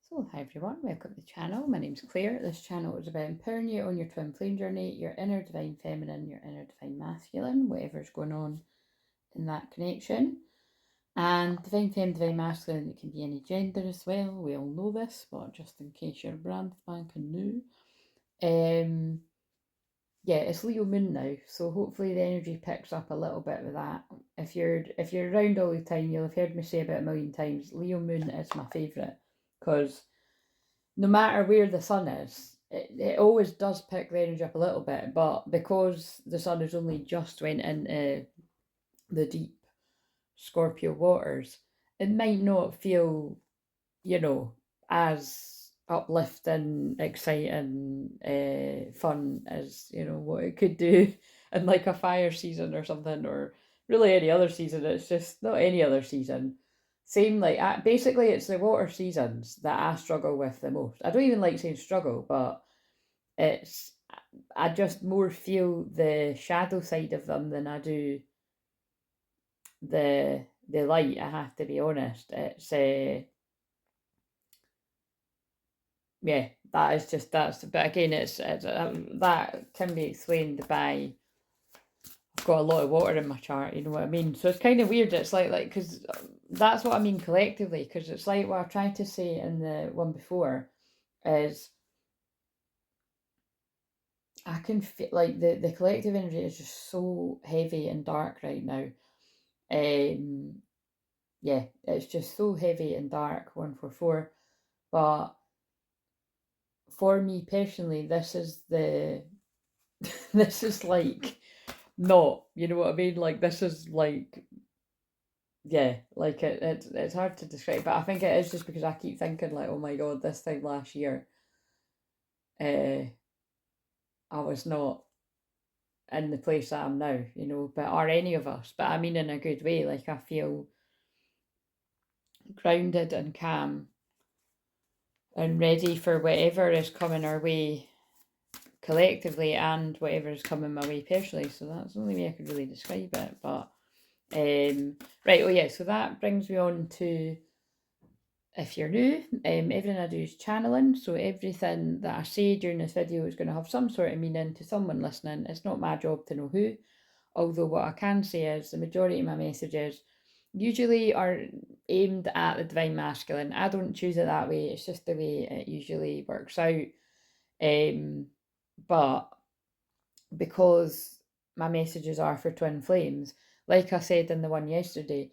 So, hi everyone, welcome to the channel. My name's Claire. This channel is about empowering you on your twin flame journey, your inner divine feminine, your inner divine masculine, whatever's going on in that connection. And divine femme, divine masculine, it can be any gender as well. We all know this, but just in case you're brand spanking new. Yeah, it's Leo moon now, so hopefully the energy picks up a little bit with that. If you're around all the time, you'll have heard me say about a million times, Leo moon is my favourite, because no matter where the sun is, it always does pick the energy up a little bit, but because the sun has only just went into the deep Scorpio waters, it might not feel, as uplifting, exciting, fun as, what it could do in like a fire season or something, or really any other season. It's just not any other season. Same like basically, it's the water seasons that I struggle with the most. I don't even like saying struggle, but it's I just more feel the shadow side of them than I do the light. I have to be honest. It's yeah, that is just but again, it's that can be explained by I've got a lot of water in my chart. You know what I mean? So it's kind of weird. It's like because that's what I mean collectively. Because it's like what I tried to say in the one before is I can feel like the collective energy is just so heavy and dark right now. Yeah, it's just so heavy and dark. 144, but for me personally, this is the this is like not, you know what I mean? Like this is like yeah, like it's hard to describe, but I think it is just because I keep thinking like, oh my god, this time last year, I was not in the place I am now, but are any of us? But I mean in a good way. Like I feel grounded and calm and ready for whatever is coming our way collectively and whatever is coming my way personally. So that's the only way I could really describe it. But right, oh yeah, so that brings me on to, if you're new, everything I do is channeling. So everything that I say during this video is going to have some sort of meaning to someone listening. It's not my job to know who. Although what I can say is the majority of my messages usually are aimed at the divine masculine. I don't choose it that way. It's just the way it usually works out. But because my messages are for twin flames, like I said in the one yesterday,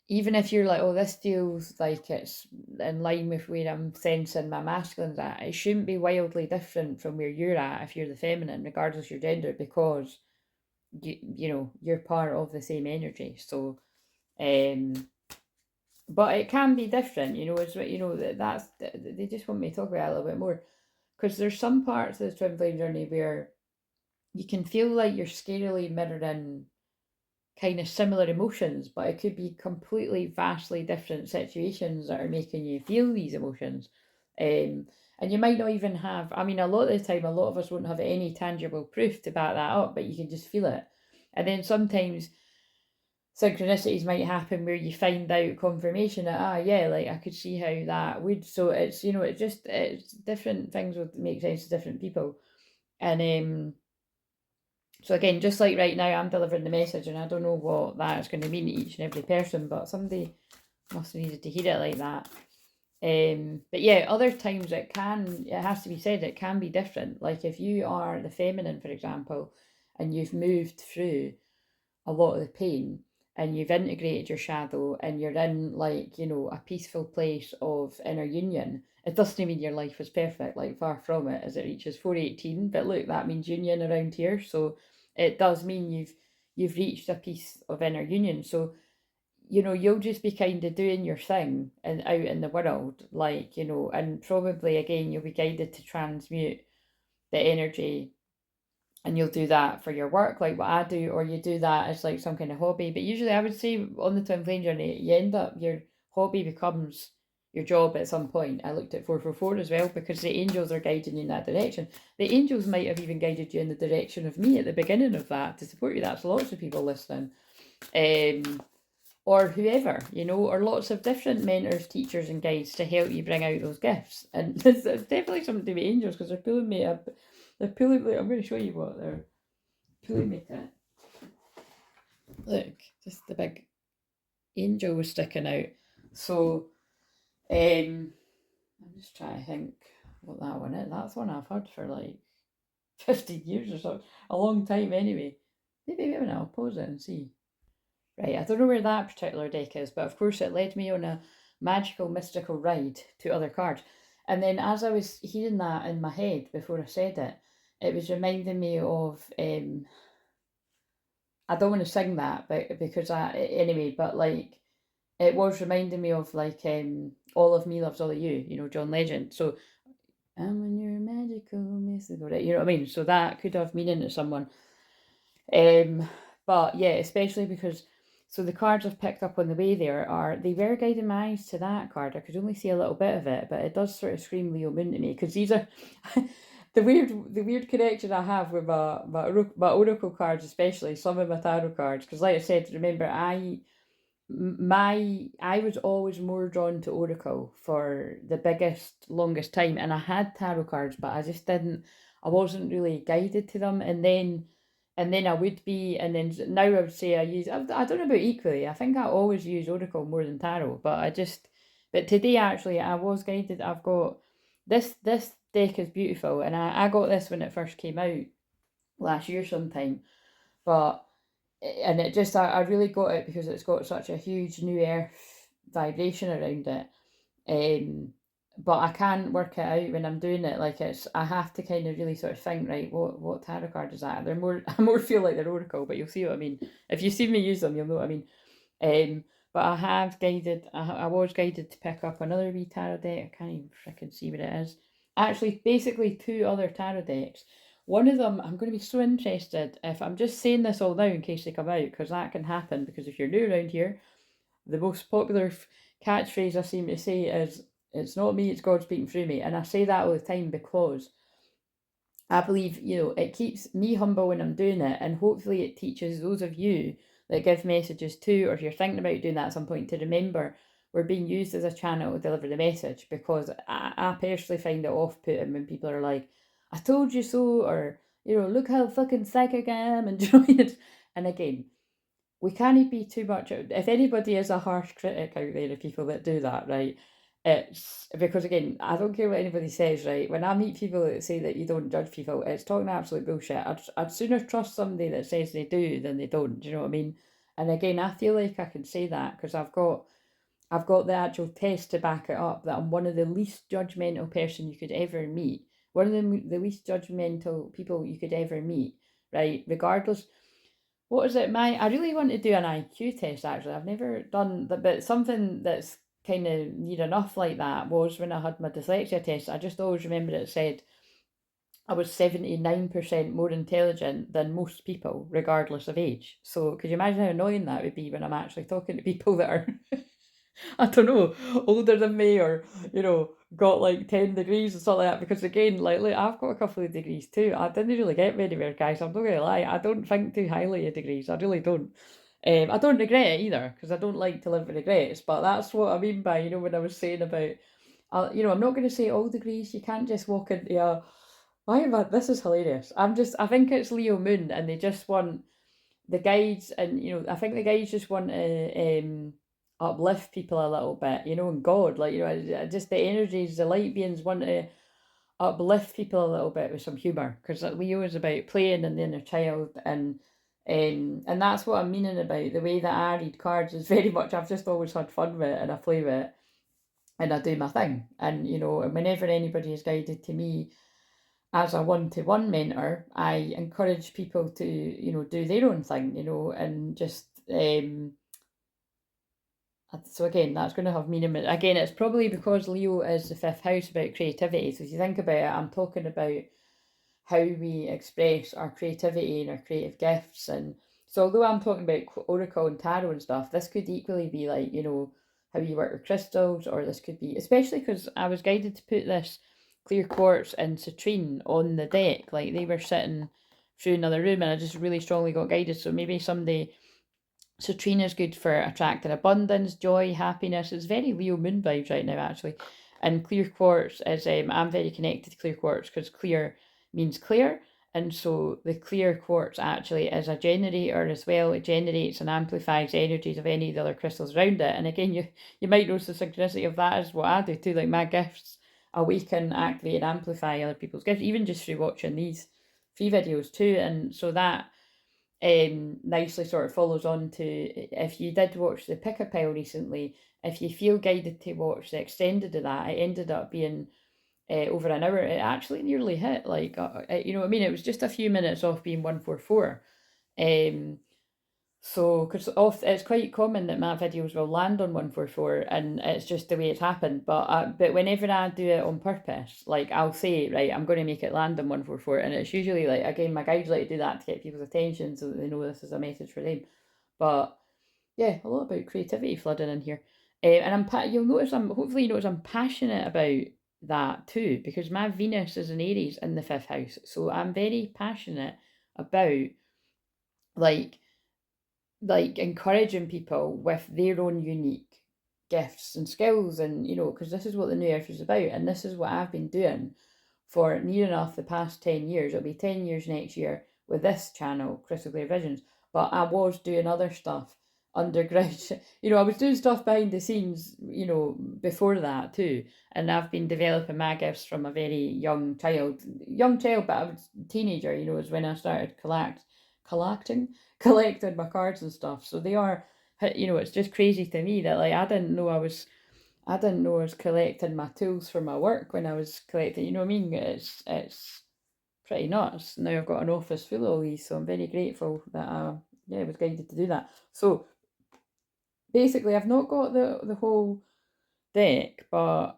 even if you're like, oh, this feels like it's in line with where I'm sensing my masculines at, it shouldn't be wildly different from where you're at if you're the feminine, regardless of your gender, because you're part of the same energy. So but it can be different, it's what that's they just want me to talk about it a little bit more, because there's some parts of the twin flame journey where you can feel like you're scarily mirroring kind of similar emotions, but it could be completely vastly different situations that are making you feel these emotions. And you might not even have, I mean, a lot of the time, a lot of us won't have any tangible proof to back that up, but you can just feel it. And then sometimes synchronicities might happen where you find out confirmation that, yeah, like I could see how that would. So it's, it's different things would make sense to different people. And so again, just like right now, I'm delivering the message, and I don't know what that's going to mean to each and every person, but somebody must have needed to hear it like that. But yeah, other times it has to be said, it can be different. Like if you are the feminine, for example, and you've moved through a lot of the pain and you've integrated your shadow and you're in like, a peaceful place of inner union, it doesn't mean your life is perfect, like far from it as it reaches 418. But look, that means union around here. So it does mean you've reached a piece of inner union. So you'll just be kind of doing your thing and out in the world, like, and probably again you'll be guided to transmute the energy, and you'll do that for your work like what I do, or you do that as like some kind of hobby. But usually I would say on the twin flame journey, you end up, your hobby becomes your job at some point. I looked at 444 as well, because the angels are guiding you in that direction. The angels might have even guided you in the direction of me at the beginning of that to support you. That's lots of people listening. or whoever, you know, or lots of different mentors, teachers, and guides to help you bring out those gifts. And it's definitely something to be angels, because they're pulling me up. They're pulling me. I'm going to show you what they're pulling me to. Look, just the big angel was sticking out. So, I'm just trying to think what that one is. That's one I've had for like 15 years or something. A long time anyway. Maybe I'll pause it and see. Right, I don't know where that particular deck is, but of course it led me on a magical, mystical ride to other cards. And then as I was hearing that in my head before I said it, it was reminding me of I don't want to sing that, but because anyway, but like it was reminding me of like All of Me Loves All of You, you know, John Legend. So and when you're magical, mystical, right? You know what I mean? So that could have meaning to someone. But yeah, especially because so the cards I've picked up on the way there they were guiding my eyes to that card. I could only see a little bit of it, but it does sort of scream Leo Moon to me, because these are the weird connection I have with my oracle cards, especially some of my tarot cards. Because like I said, remember I was always more drawn to oracle for the biggest longest time, and I had tarot cards, but I wasn't really guided to them. And then I would be, and then now I would say I don't know about equally. I think I always use oracle more than tarot, but today actually I was guided. I've got this deck is beautiful, and I got this when it first came out last year sometime, but and it just I really got it because it's got such a huge new earth vibration around it. Um, but I can't work it out when I'm doing it. Like I have to kind of really sort of think, right, what tarot card is that? They're more I more feel like they're oracle, but you'll see what I mean. If you see me use them, you'll know what I mean. But I was guided to pick up another wee tarot deck. I can't even freaking see what it is. Actually, basically two other tarot decks. One of them, I'm going to be so interested if I'm just saying this all now in case they come out, because that can happen. Because if you're new around here, the most popular catchphrase I seem to say is, "It's not me, it's God speaking through me." And I say that all the time because I believe, it keeps me humble when I'm doing it, and hopefully it teaches those of you that give messages too, or if you're thinking about doing that at some point, to remember we're being used as a channel to deliver the message. Because I personally find it off-putting when people are like, "I told you so," or, "Look how fucking psychic I am," and and again, we can't be too much. If anybody is a harsh critic out there of people that do that, right? It's because, again, I don't care what anybody says, right? When I meet people that say that you don't judge people, it's talking absolute bullshit. I'd sooner trust somebody that says they do than they don't. Do you know what I mean? And again, I feel like I can say that because I've got the actual test to back it up, that I'm one of the least judgmental person you could ever meet. One of the least judgmental people you could ever meet, right? Regardless, what is it? I really want to do an IQ test, actually. I've never done that, but something that's kind of near enough like that was when I had my dyslexia test. I just always remember it said I was 79% more intelligent than most people, regardless of age. So could you imagine how annoying that would be when I'm actually talking to people that are I don't know, older than me, or, got like 10 degrees or something like that. Because again, like I've got a couple of degrees too. I didn't really get very anywhere, guys. I'm not going to lie. I don't think too highly of degrees. I really don't. I don't regret it either, because I don't like to live with regrets. But that's what I mean by, when I was saying about, I'm not going to say all degrees. You can't just walk into a, why am I, this is hilarious. I think it's Leo Moon, and they just want the guides, and I think the guides just want to uplift people a little bit, and God, like, just the energies, the light beings want to uplift people a little bit with some humor, because Leo is about playing and the inner child, and that's what I'm meaning about the way that I read cards is very much I've just always had fun with it, and I play with it, and I do my thing, and whenever anybody is guided to me as a one-to-one mentor, I encourage people to, do their own thing, and just so again, that's going to have meaning. Again, it's probably because Leo is the fifth house about creativity. So if you think about it, I'm talking about how we express our creativity and our creative gifts. And so although I'm talking about oracle and tarot and stuff, this could equally be like, how you work with crystals, or this could be, especially because I was guided to put this clear quartz and citrine on the deck. Like they were sitting through another room, and I just really strongly got guided. So maybe So Trina's good for attracting abundance, joy, happiness. It's very Leo moon vibes right now, actually. And clear quartz is, I'm very connected to clear quartz because clear means clear. And so the clear quartz actually is a generator as well. It generates and amplifies the energies of any of the other crystals around it. And again, you might notice the synchronicity of that is what I do too. Like my gifts awaken, activate, and amplify other people's gifts, even just through watching these free videos too. And so that nicely sort of follows on to, if you did watch the Pick a Pile recently, if you feel guided to watch the extended of that, it ended up being over an hour. It actually nearly hit, like, you know what I mean? It was just a few minutes off being 144. So, because it's quite common that my videos will land on 144 and it's just the way it's happened. But whenever I do it on purpose, like I'll say, right, I'm going to make it land on 144. And it's usually like, again, my guides like to do that to get people's attention so that they know this is a message for them. But yeah, a lot about creativity flooding in here. And you'll notice hopefully you notice I'm passionate about that too, because my Venus is in Aries in the 5th house. So I'm very passionate about like encouraging people with their own unique gifts and skills, and because this is what the new earth is about, and this is what I've been doing for near enough the past 10 years. It'll be 10 years next year with this channel, Crystal Clear Visions. But I was doing other stuff underground. I was doing stuff behind the scenes, before that too. And I've been developing my gifts from a very young child, but I was a teenager, is when I started collecting my cards and stuff. So they are, it's just crazy to me that like I didn't know I was collecting my tools for my work when I was collecting. You know what I mean? It's pretty nuts. Now I've got an office full of all these, so I'm very grateful that I was guided to do that. So basically, I've not got the whole deck, but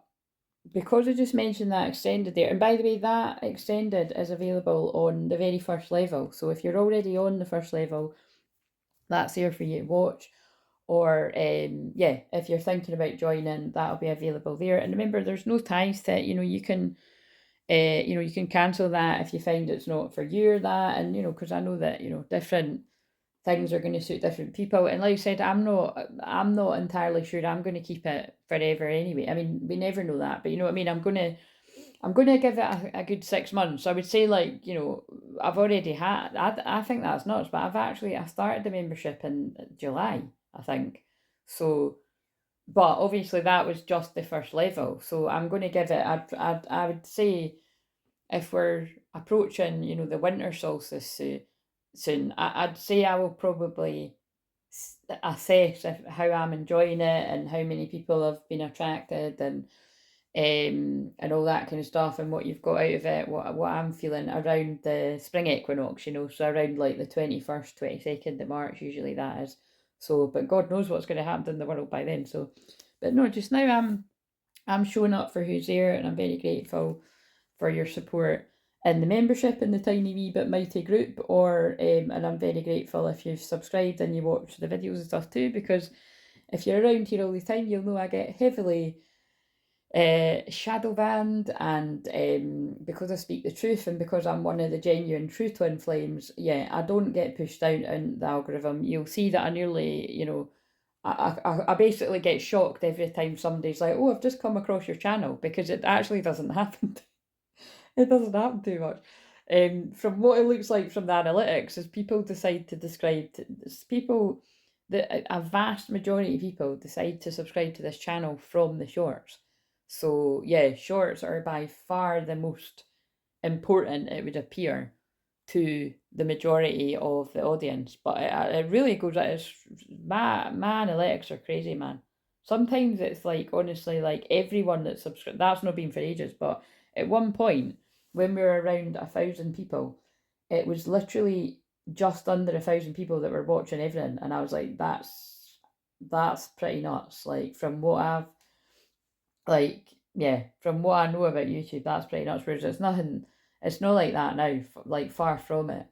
because I just mentioned that extended there, and by the way, that extended is available on the very first level. So if you're already on the first level, that's there for you to watch. Or if you're thinking about joining, that'll be available there. And remember, there's no ties to it. You can cancel that if you find it's not for you or that. And because I know that different things are going to suit different people. And like I said, I'm not entirely sure I'm going to keep it forever anyway. I mean, we never know that, but you know what I mean. I'm gonna give it a good 6 months. I would say, like, I've already had. I think that's nuts, but I started the membership in July, I think. So, but obviously that was just the first level. So I'm going to give it. I would say if we're approaching, the winter solstice soon, I'd say I will probably assess how I'm enjoying it and how many people have been attracted and all that kind of stuff, and what you've got out of it, what I'm feeling around the spring equinox, so around like the 21st, 22nd of March, usually that is. So, but God knows what's going to happen in the world by then. So, but no, just now I'm showing up for who's there, and I'm very grateful for your support in the membership in the tiny wee bit mighty group, and I'm very grateful if you've subscribed and you watch the videos and stuff too, because if you're around here all the time, you'll know I get heavily shadow banned, and because I speak the truth and because I'm one of the genuine true twin flames, I don't get pushed out in the algorithm. You'll see that I nearly, I basically get shocked every time somebody's like, "Oh, I've just come across your channel," because it actually doesn't happen. It doesn't happen too much. From what it looks like from the analytics, is people decide to people, a vast majority of people decide to subscribe to this channel from the shorts. So yeah, shorts are by far the most important, it would appear, to the majority of the audience. But it really goes. My analytics are crazy, man. Sometimes it's like, honestly, like everyone that's subscribed. That's not been for ages, but at one point when we were around 1,000 people, it was literally just under 1,000 people that were watching everything, and I was like, that's pretty nuts. Like from what I've from what I know about YouTube, that's pretty nuts. Whereas it's not like that now, like far from it.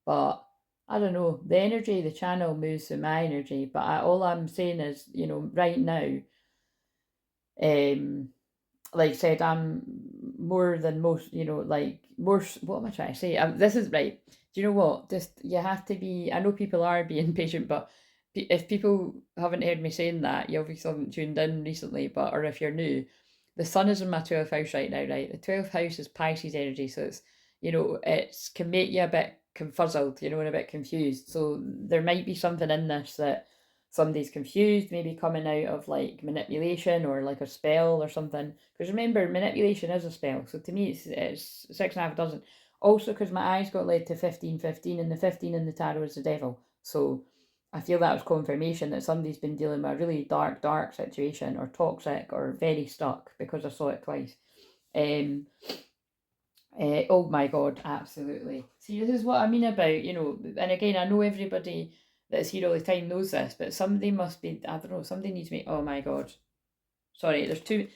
But I don't know, the energy of the channel moves with my energy. But all I'm saying is, right now, like I said, I'm more than most, like more, what am I trying to say? This is right. Do you know what? Just, you have to be, I know people are being patient, but if people haven't heard me saying that, you obviously haven't tuned in recently, but or if you're new, the sun is in my 12th house right now, right? The 12th house is Pisces energy, so it's, it's can make you a bit confuzzled, and a bit confused. So there might be something in this that somebody's confused, maybe coming out of like manipulation or like a spell or something. Because remember, manipulation is a spell. So to me, it's six and a half dozen. Also, because my eyes got led to 1515, and the 15 in the tarot is the devil. So I feel that was confirmation that somebody's been dealing with a really dark, dark situation or toxic or very stuck, because I saw it twice. Oh my God, absolutely. See, this is what I mean about, and again, I know everybody that's here all the time knows this, but somebody must be, I don't know, somebody needs me. Oh my God. Sorry, the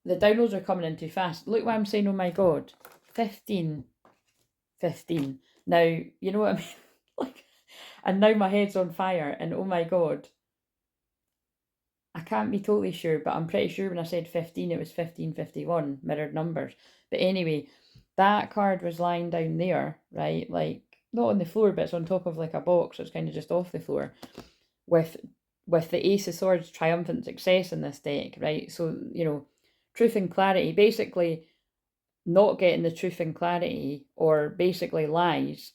downloads are coming in too fast. Look why I'm saying, oh my God. 15, 15. Now, you know what I mean? Like, and now my head's on fire, and oh my God. I can't be totally sure, but I'm pretty sure when I said 15, it was 1551, mirrored numbers. But anyway, that card was lying down there, right? Like, not on the floor, but it's on top of like a box. So it's kind of just off the floor with the Ace of Swords, triumphant success in this deck, right? So, truth and clarity. Basically, not getting the truth and clarity, or basically lies.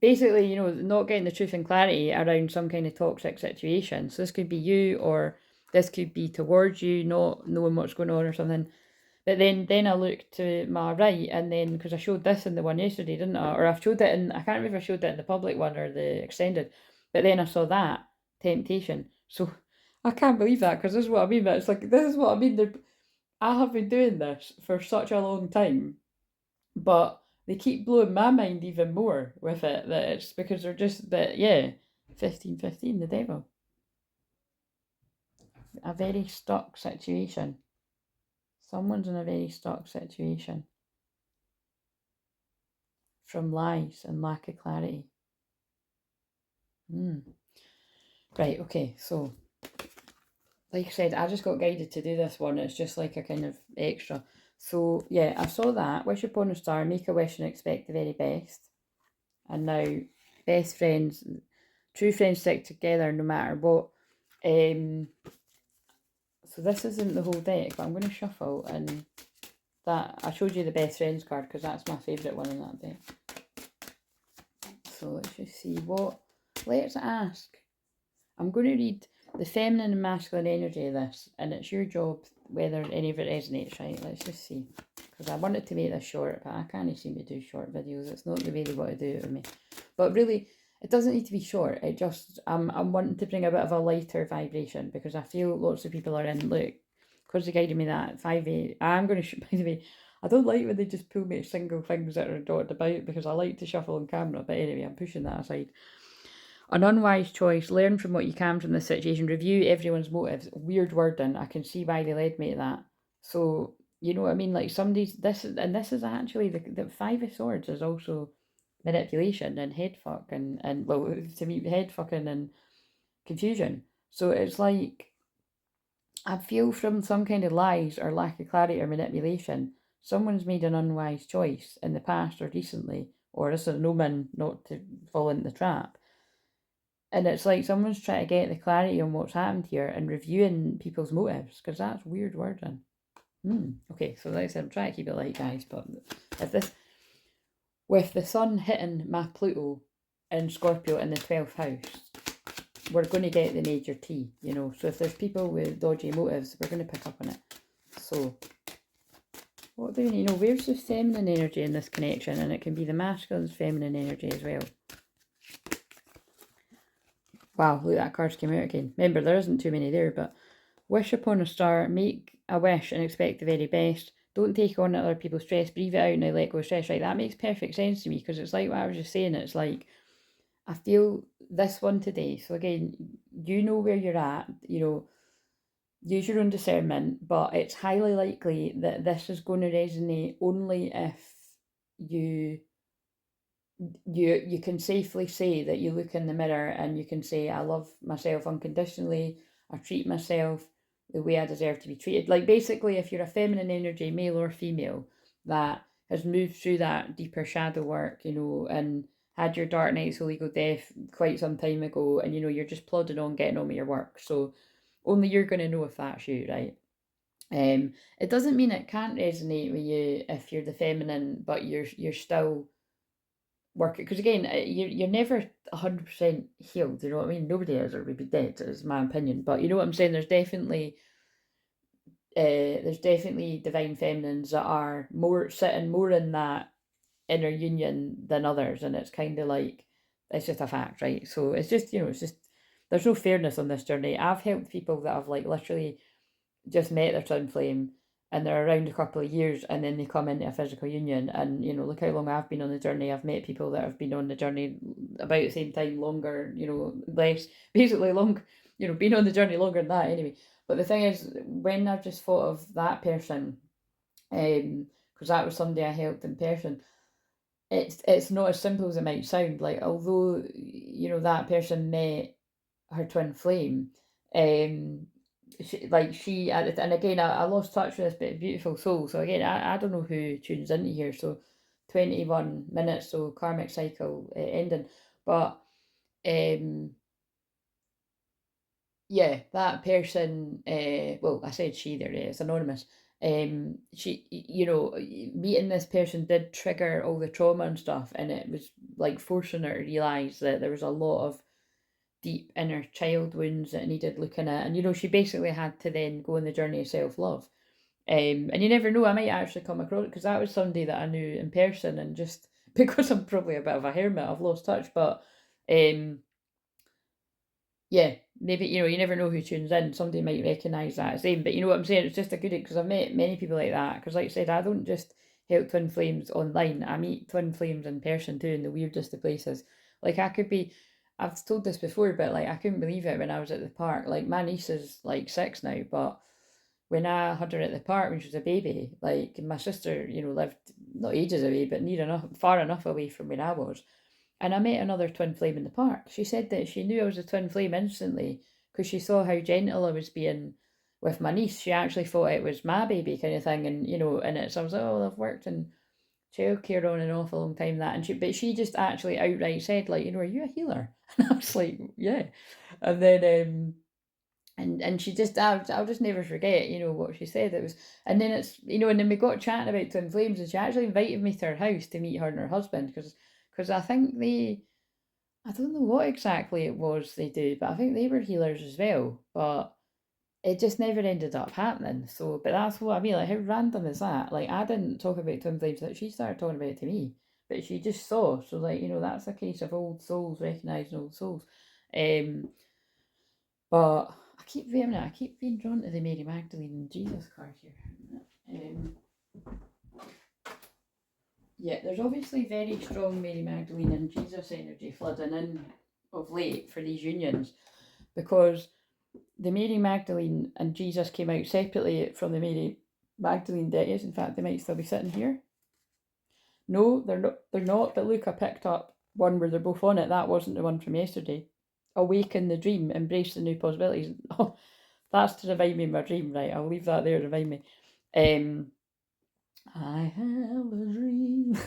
Basically, not getting the truth and clarity around some kind of toxic situation. So this could be you, or this could be towards you, not knowing what's going on or something. But then I looked to my right, and then, because I showed this in the one yesterday, didn't I? Or I showed it in, I can't remember if I showed it in the public one or the extended. But then I saw that, temptation. So I can't believe that, because this is what I mean. But it's like, this is what I mean. I have been doing this for such a long time, but they keep blowing my mind even more with it, that it's because they're just that, yeah, 1515, the devil. A very stuck situation. Someone's in a very stuck situation from lies and lack of clarity. Right, okay, so like I said, I just got guided to do this one. It's just like a kind of extra. So yeah, I saw that. Wish upon a star, make a wish and expect the very best. And now, best friends, true friends stick together no matter what. So this isn't the whole deck, but I'm going to shuffle, and that I showed you the best friends card because that's my favourite one in that deck. So let's just see what. Let's ask. I'm going to read the feminine and masculine energy of this, and it's your job whether any of it resonates, right? Let's just see. Because I wanted to make this short, but I can't seem to do short videos. It's not the way they want to do it with me. But really, it doesn't need to be short. It just, I'm wanting to bring a bit of a lighter vibration, because I feel lots of people are in, look, because they guided me that 5-8. I'm going to, by the way, I don't like when they just pull me single things that are dotted about, because I like to shuffle on camera. But anyway, I'm pushing that aside. An unwise choice. Learn from what you can from the situation. Review everyone's motives. Weird wording. I can see why they led me to that. So, you know what I mean? Like somebody's, this is actually, the Five of Swords is also manipulation and head fuck, and well, to me, head fucking and confusion. So it's like, I feel from some kind of lies or lack of clarity or manipulation, someone's made an unwise choice in the past or recently, or this is an omen not to fall into the trap. And it's like someone's trying to get the clarity on what's happened here and reviewing people's motives, because that's weird wording. Okay, so like I said, I'm trying to keep it light, guys, but if this, with the sun hitting my Pluto in Scorpio in the 12th house, we're going to get the major T, So if there's people with dodgy motives, we're going to pick up on it. So, what do we need? Where's the feminine energy in this connection? And it can be the masculine's feminine energy as well. Wow, look, that card's came out again. Remember, there isn't too many there, but wish upon a star, make a wish and expect the very best. Don't take on other people's stress, breathe it out and let go of stress. Right, that makes perfect sense to me, because it's like what I was just saying. It's like, I feel this one today. So again, you know where you're at, use your own discernment, but it's highly likely that this is going to resonate only if you can safely say that you look in the mirror and you can say, I love myself unconditionally, I treat myself the way I deserve to be treated. Like basically, if you're a feminine energy, male or female, that has moved through that deeper shadow work, and had your dark nights of legal death quite some time ago, and you're just plodding on, getting on with your work. So only you're going to know if that's you, right? It doesn't mean it can't resonate with you if you're the feminine, but you're still working, because again, you're never 100% healed. You know what I mean? Nobody is, or we'd be dead, is my opinion. But you know what I'm saying? There's definitely divine feminines that are more sitting more in that inner union than others, and it's kind of like it's just a fact, right? So it's just it's just there's no fairness on this journey. I've helped people that have like literally just met their twin flame, and they're around a couple of years, and then they come into a physical union, and look how long I've been on the journey. I've met people that have been on the journey about the same time, longer, less, basically long, been on the journey longer than that anyway. But the thing is, when I've just thought of that person, because that was somebody I helped in person, it's not as simple as it might sound. Like, although that person met her twin flame, um and again, I lost touch with this bit beautiful soul. So again, I don't know who tunes into here. So 21 minutes, so karmic cycle ending. But um yeah, that person, well, I said she there, it's anonymous. She, meeting this person did trigger all the trauma and stuff, and it was like forcing her to realize that there was a lot of deep inner child wounds that needed looking at. And she basically had to then go on the journey of self-love. And you never know, I might actually come across it, because that was somebody that I knew in person, and just because I'm probably a bit of a hermit, I've lost touch. But yeah, maybe, you never know who tunes in. Somebody might recognise that as them. But you know what I'm saying? It's just a good, because I've met many people like that. Because like I said, I don't just help twin flames online. I meet twin flames in person too, in the weirdest of places. Like, I've told this before, but like, I couldn't believe it when I was at the park. Like, my niece is like 6 now, but when I had her at the park when she was a baby, like, my sister, lived not ages away, but near enough, far enough away from where I was. And I met another twin flame in the park. She said that she knew I was a twin flame instantly, because she saw how gentle I was being with my niece. She actually thought it was my baby kind of thing, and so I was like, oh, well, I've worked in childcare on and off a long time, that, and she just actually outright said, like, are you a healer? And I was like, yeah. And then and she just, I'll just never forget, what she said. It was, and then and then we got chatting about twin flames, and she actually invited me to her house to meet her and her husband, because I think I don't know what exactly it was they do, but I think they were healers as well. But it just never ended up happening. So, but that's what I mean. Like, how random is that? Like, I didn't talk about twin flames, that she started talking about it to me, but she just saw. So, like, that's a case of old souls recognizing old souls. But I keep being drawn to the Mary Magdalene and Jesus card here. Yeah, there's obviously very strong Mary Magdalene and Jesus energy flooding in of late for these unions, because the Mary Magdalene and Jesus came out separately from the Mary Magdalene deities. In fact, they might still be sitting here. No, they're not. They're not. But look, I picked up one where they're both on it. That wasn't the one from yesterday. Awaken the dream, embrace the new possibilities. Oh, that's to remind me of my dream, right? I'll leave that there to remind me. I have a dream.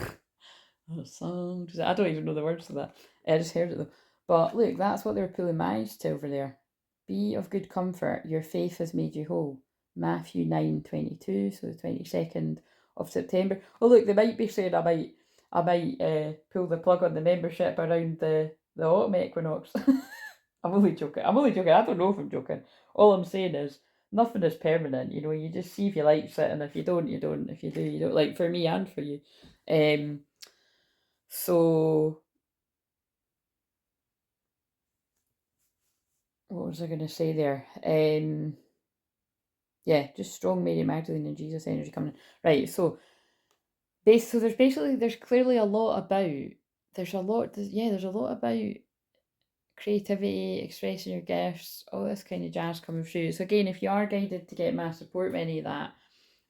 A song. I don't even know the words to that. I just heard it though. But look, that's what they're pulling my eyes to over there. Be of good comfort. Your faith has made you whole. Matthew 9:22, so the 22nd of September. Oh look, they might be saying I might pull the plug on the membership around the autumn equinox. I'm only joking. I'm only joking. I don't know if I'm joking. All I'm saying is nothing is permanent. You just see if you like it, and if you don't, you don't. If you do, you don't. Like, for me and for you. So what was I going to say there? Yeah, just strong Mary Magdalene and Jesus energy coming in. Right. So there's clearly a lot about. There's a lot about creativity, expressing your gifts, all this kind of jazz coming through. So again, if you are guided to get my support with any of that,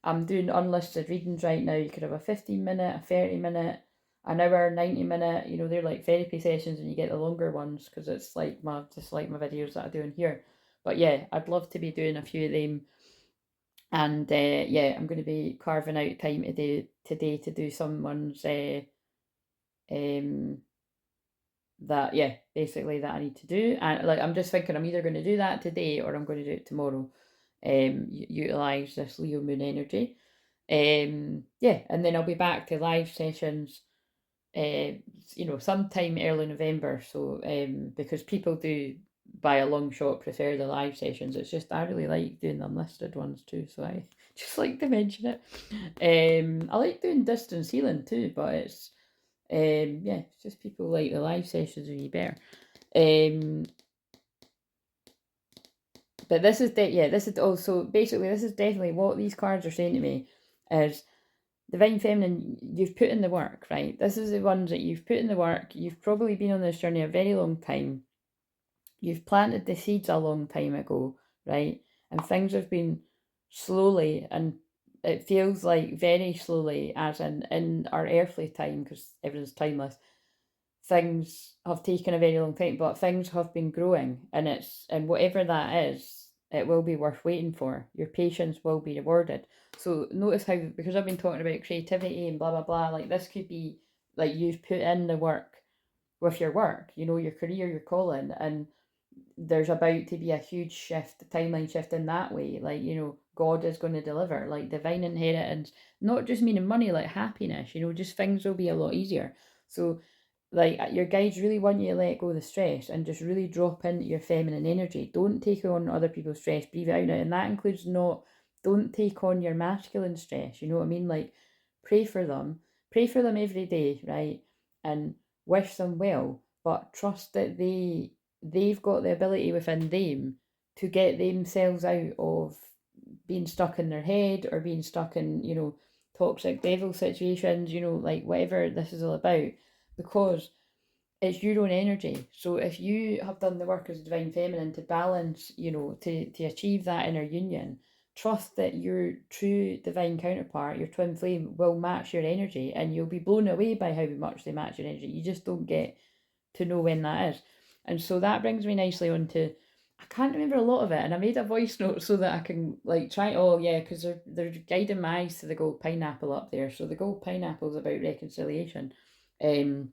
I'm doing unlisted readings right now. You could have a 15-minute, a 30-minute, an hour, 90-minute. They're like therapy sessions, and you get the longer ones because it's like my videos that I do in here. But yeah, I'd love to be doing a few of them. And yeah, I'm going to be carving out time today to do someone's um that, yeah, basically that I need to do. And like, I'm just thinking I'm either going to do that today or I'm going to do it tomorrow. Utilize this Leo moon energy. Yeah, and then I'll be back to live sessions, sometime early November. So, because people do by a long shot prefer the live sessions. It's just I really like doing the unlisted ones too. So I just like to mention it. I like doing distance healing too, but it's yeah, it's just people like the live sessions really better. But this is this is also basically this is definitely what these cards are saying to me is Divine Feminine, you've put in the work, right? This is the ones that you've put in the work. You've probably been on this journey a very long time. You've planted the seeds a long time ago, right? And things have been slowly, and it feels like very slowly, as in our earthly time, because everything's timeless. Things have taken a very long time, but things have been growing, and whatever that is, it will be worth waiting for. Your patience will be rewarded. So notice how, because I've been talking about creativity and blah blah blah, like this could be like you've put in the work with your work, your career, your calling, and there's about to be a huge shift, timeline shift in that way. Like, God is going to deliver, like divine inheritance, not just meaning money, like happiness, just things will be a lot easier. So, like, your guides really want you to let go of the stress and just really drop into your feminine energy. Don't take on other people's stress, breathe it out now. And that includes don't take on your masculine stress. You know what I mean? Like, pray for them, every day, right? And wish them well, but trust that they've got the ability within them to get themselves out of being stuck in their head or being stuck in, toxic devil situations, like whatever this is all about, because it's your own energy. So if you have done the work as a divine feminine to balance, to achieve that inner union, trust that your true divine counterpart, your twin flame, will match your energy, and you'll be blown away by how much they match your energy. You just don't get to know when that is. And so that brings me nicely on to, I can't remember a lot of it, and I made a voice note so that I can like try. Oh yeah, because they're guiding my eyes to the gold pineapple up there. So the gold pineapple is about reconciliation. Um,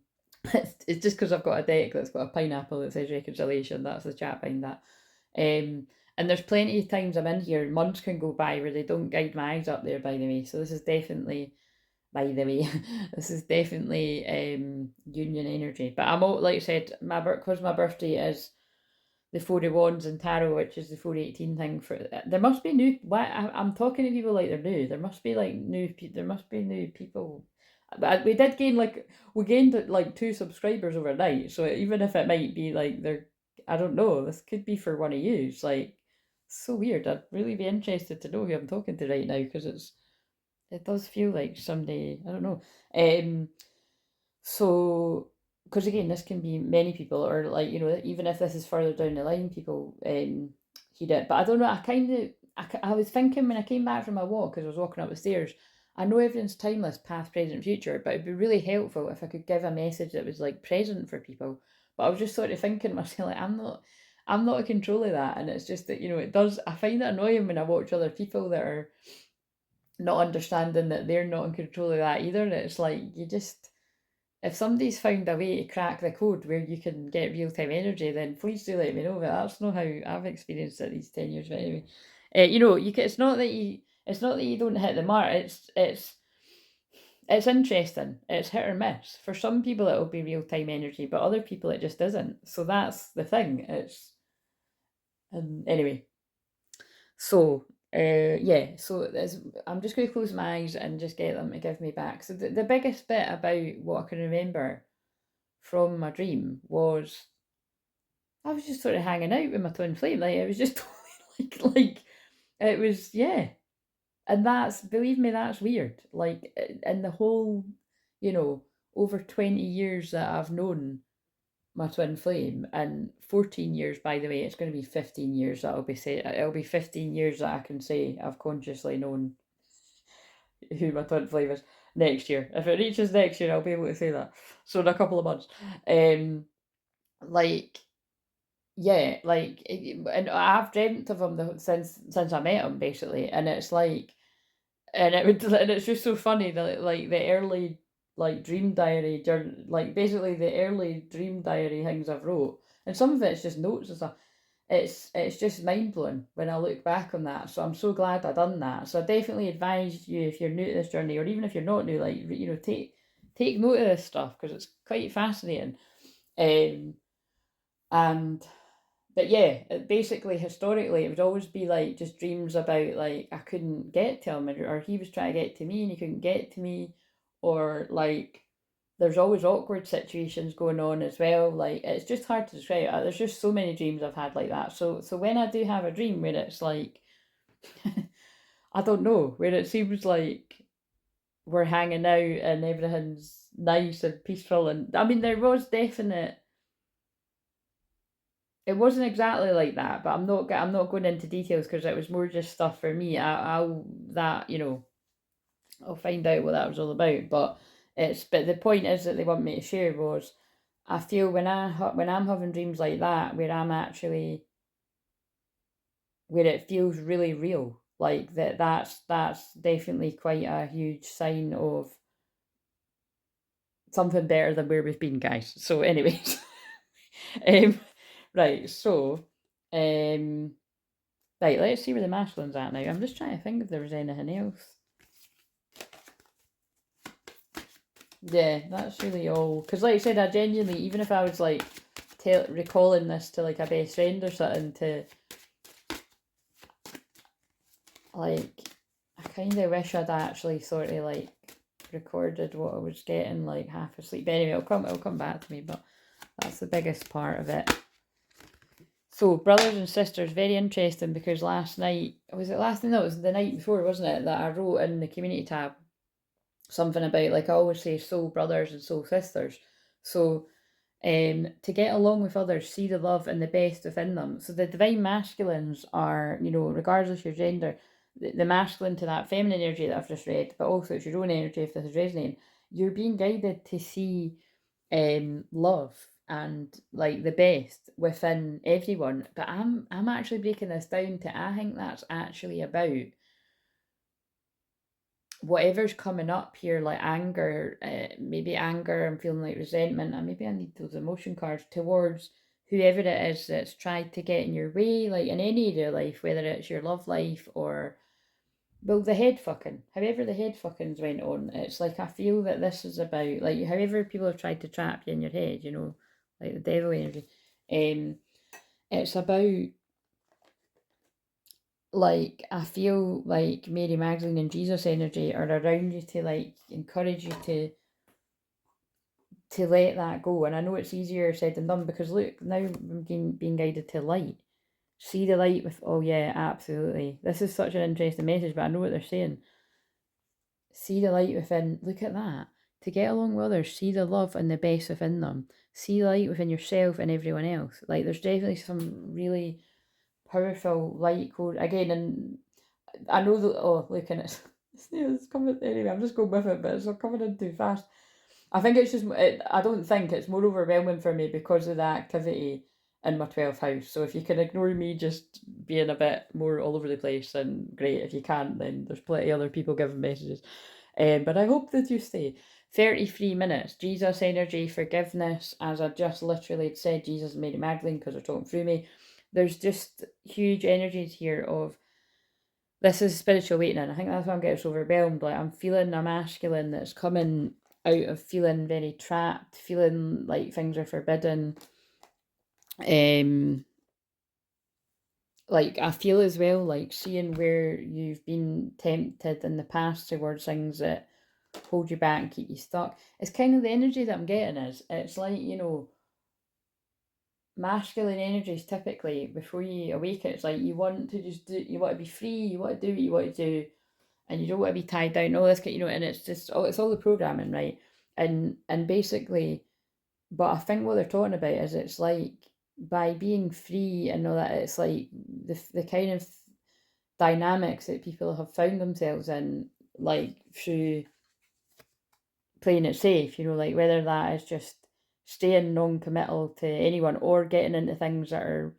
it's just because I've got a deck that's got a pineapple that says reconciliation. That's the chat behind that. And there's plenty of times I'm in here, months can go by where they don't guide my eyes up there. By the way, so this is definitely by the way. This is definitely union energy. But I'm all, like I said, because my birthday is the Four of Wands and Tarot, which is the 418 thing. For there must be new. Why I'm talking to people like they're new. There must be like new. There must be new people. But we did gain we gained like 2 subscribers overnight. So even if it might be like they're, I don't know. This could be for one of you. It's like so weird. I'd really be interested to know who I'm talking to right now, because it does feel like someday, I don't know. So, because again, this can be many people, or like, even if this is further down the line, people hear it. But I don't know, I was thinking when I came back from my walk, because I was walking up the stairs, I know everything's timeless, past, present, future, but it'd be really helpful if I could give a message that was like present for people. But I was just sort of thinking to myself, like, I'm not in control of that. And it's just that, it does, I find it annoying when I watch other people that are not understanding that they're not in control of that either. And it's like, if somebody's found a way to crack the code where you can get real time energy, then please do let me know. But that's not how I've experienced it these 10 years. But anyway, it's not that you don't hit the mark. It's interesting. It's hit or miss. For some people, it'll be real time energy, but other people, it just isn't. So that's the thing. Anyway. So, yeah, so I'm just going to close my eyes and just get them to give me back. So, the biggest bit about what I can remember from my dream was I was just sort of hanging out with my twin flame. Like, it was just like, it was, yeah. And believe me, that's weird. Like, in the whole, over 20 years that I've known my twin flame, and 14 years, by the way, it's going to be 15 years that it'll be 15 years that I can say I've consciously known who my twin flame is next year. If it reaches next year, I'll be able to say that. So in a couple of months. Like, yeah, like, and I've dreamt of him since I met him, basically. And it's like, and it's just so funny that like the early like dream diary, like basically the early dream diary things I've wrote, and some of it's just notes and stuff. It's just mind blowing when I look back on that. So I'm so glad I done that. So I definitely advise you, if you're new to this journey, or even if you're not new, like, take note of this stuff because it's quite fascinating. Um, and but yeah, basically historically it would always be like just dreams about like I couldn't get to him, or he was trying to get to me and he couldn't get to me, or like there's always awkward situations going on as well. Like it's just hard to describe. There's just so many dreams I've had like that. So when I do have a dream where it's like I don't know, where it seems like we're hanging out and everything's nice and peaceful, and I mean there was definite, it wasn't exactly like that, but I'm not going into details because it was more just stuff for me. I'll that I'll find out what that was all about. But the point is that they want me to share was I feel when I'm having dreams like that where I'm actually, where it feels really real, like that's definitely quite a huge sign of something better than where we've been, guys. So anyways, um, right, so um right, let's see where the masculine's at now. I'm just trying to think if there was anything else. Yeah, that's really all. Because, like I said, I genuinely, even if I was like recalling this to like a best friend or something, to like, I kind of wish I'd actually sort of like recorded what I was getting like half asleep. But anyway, it'll come back to me. But that's the biggest part of it. So, brothers and sisters, very interesting because last night, was it last night? No, it was the night before, wasn't it? That I wrote in the community tab something about, like I always say, soul brothers and soul sisters. So, to get along with others, see the love and the best within them. So, the divine masculines are, regardless of your gender, the masculine to that feminine energy that I've just read, but also it's your own energy if this is resonating. You're being guided to see love and like the best within everyone. But I'm actually breaking this down to, I think that's actually about whatever's coming up here, like anger, maybe anger, I'm feeling like resentment, and maybe I need those emotion cards towards whoever it is that's tried to get in your way, like in any area of life, whether it's your love life or, well, the head fucking, however the head fuckings went on. It's like I feel that this is about, like, however people have tried to trap you in your head, like the devil energy. It's about, like, I feel like Mary Magdalene and Jesus energy are around you to like encourage you to let that go. And I know it's easier said than done because look, now I'm being guided to light. See the light with, oh yeah, absolutely. This is such an interesting message, but I know what they're saying. See the light within, look at that. To get along with others, see the love and the best within them. See the light within yourself and everyone else. Like, there's definitely some really powerful light code. Again, and I know that, oh, look, and it's coming, anyway, I'm just going with it, but it's not coming in too fast. I think it's just, I don't think it's more overwhelming for me because of the activity in my 12th house. So if you can ignore me just being a bit more all over the place, then great. If you can't, then there's plenty of other people giving messages. But I hope that you stay. 33 minutes. Jesus energy, forgiveness, as I just literally said, Jesus and Mary Magdalene, because they're talking through me. There's just huge energies here of, this is spiritual awakening. I think that's why I'm getting so overwhelmed. Like, I'm feeling a masculine that's coming out of feeling very trapped, feeling like things are forbidden. Like, I feel as well, like, seeing where you've been tempted in the past towards things that hold you back and keep you stuck. It's kind of the energy that I'm getting is, it's like, masculine energies typically, before you awaken, it's like you want to just do, you want to be free, you want to do what you want to do, and you don't want to be tied down, all this, and it's just, oh, it's all the programming, right? And basically, but I think what they're talking about is, it's like, by being free and all that, it's like the kind of dynamics that people have found themselves in, like through playing it safe, like whether that is just staying non-committal to anyone or getting into things that are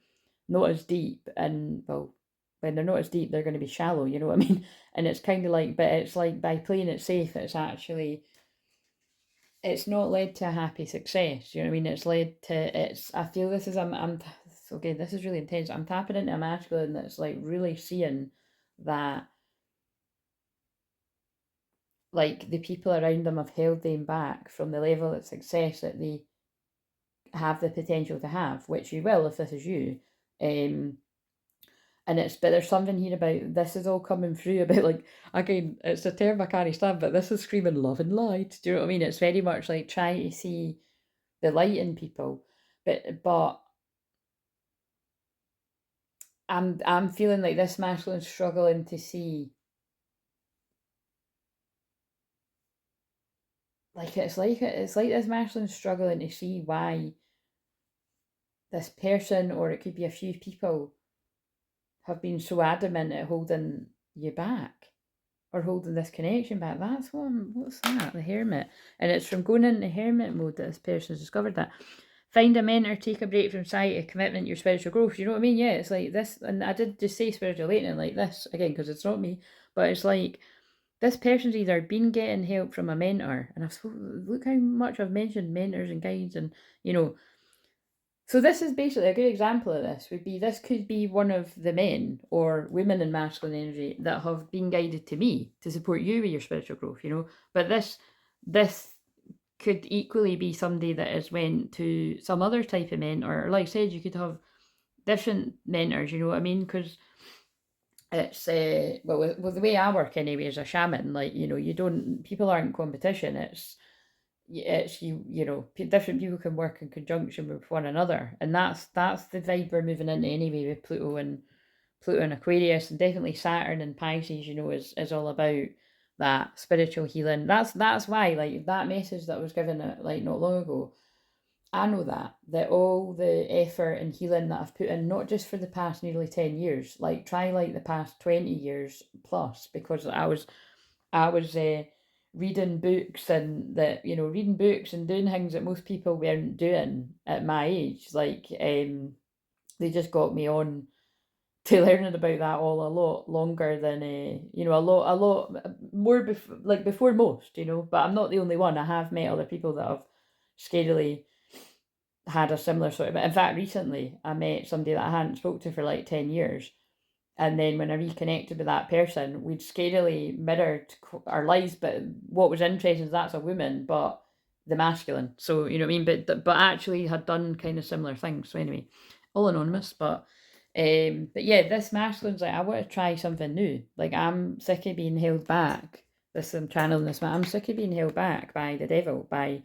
not as deep, and, well, when they're not as deep they're going to be shallow, you know what I mean? And it's kind of like, but it's like by playing it safe, it's actually it's not led to a happy success. You know what I mean? It's led to, it's, I feel this is, okay, this is really intense. I'm tapping into a masculine that's like really seeing that like the people around them have held them back from the level of success that they have the potential to have, which you will if this is you. Um, and it's, but there's something here about this is all coming through about like, again, it's a term I can't stand, but this is screaming love and light. Do you know what I mean? It's very much like trying to see the light in people, but I'm feeling like this masculine's struggling to see, it's like this masculine's struggling to see why this person, or it could be a few people, have been so adamant at holding you back or holding this connection back. That's what what's that? The hermit. And it's from going into hermit mode that this person's discovered that. Find a mentor, take a break from society, commitment, your spiritual growth. You know what I mean? Yeah, it's like this. And I did just say spiritual awakening like this again because it's not me, but it's like this person's either been getting help from a mentor, and look how much I've mentioned mentors and guides, and you know, so this is basically a good example of this. Would be this could be one of the men or women in masculine energy that have been guided to me to support you with your spiritual growth, you know. But this could equally be somebody that has went to some other type of mentor. Or like I said, you could have different mentors, you know what I mean? Because it's well, the way I work anyway as a shaman, like you know, you don't, people aren't competition. It's you know, different people can work in conjunction with one another, and that's the vibe we're moving into anyway with Pluto and Aquarius, and definitely Saturn and Pisces. You know, is all about that spiritual healing. That's why like that message that was given like not long ago. I know that all the effort and healing that I've put in, not just for the past nearly 10 years, like try like the past 20 years plus, because I was reading books, and that you know, reading books and doing things that most people weren't doing at my age. Like they just got me on to learning about that all a lot longer than you know, a lot more like before most, you know. But I'm not the only one. I have met other people that have scarily had a similar sort of. In fact, recently I met somebody that I hadn't spoke to for like 10 years, and then when I reconnected with that person, we'd scarily mirrored our lives. But what was interesting is that's a woman, but the masculine. So you know what I mean. But actually had done kind of similar things. So anyway, all anonymous. But yeah, this masculine's like, I want to try something new. Like I'm sick of being held back. This I'm channeling this man. I'm sick of being held back by the devil, by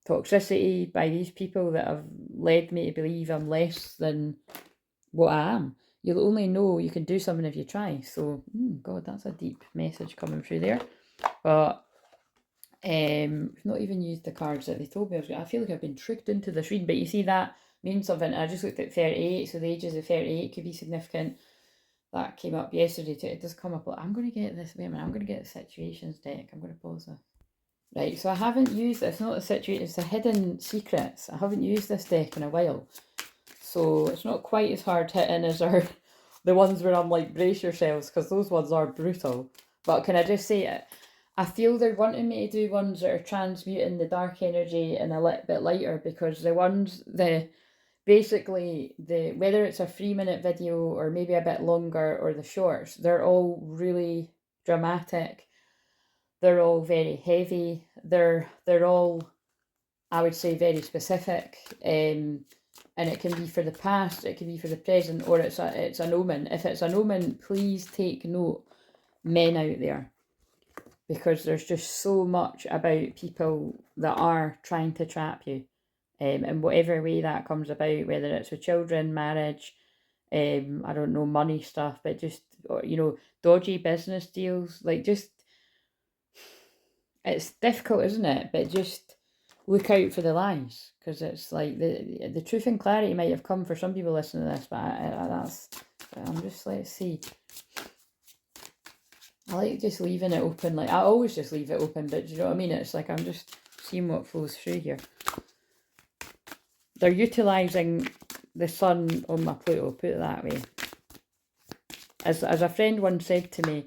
toxicity, by these people that have led me to believe I'm less than what I am. You'll only know you can do something if you try. So, God, that's a deep message coming through there. But I've not even used the cards that they told me I was going. I feel like I've been tricked into this reading, but you see that means something. I just looked at 38, so the ages of 38 could be significant. That came up yesterday too. It does come up. I'm going to get this. Wait a minute. I'm going to get the situations deck. I'm going to pause this. Right, so I haven't used this. Not a situation. It's a hidden secrets. I haven't used this deck in a while, so it's not quite as hard hitting as our the ones where I'm like brace yourselves, because those ones are brutal. But can I just say it? I feel they're wanting me to do ones that are transmuting the dark energy and a little bit lighter, because the ones basically the whether it's a 3 minute video or maybe a bit longer, or the shorts, they're all really dramatic. They're all very heavy. They're all, I would say, very specific. And it can be for the past, it can be for the present, or it's an omen. If it's an omen, please take note, men out there, because there's just so much about people that are trying to trap you, in whatever way that comes about, whether it's with children, marriage, I don't know, money stuff, but just, you know, dodgy business deals, like just, it's difficult, isn't it? But just look out for the lies, because it's like the truth and clarity might have come for some people listening to this, but I'm just, let's see. I like just leaving it open. Like I always just leave it open, but do you know what I mean? It's like I'm just seeing what flows through here. They're utilising the sun on my Pluto, put it that way. As a friend once said to me,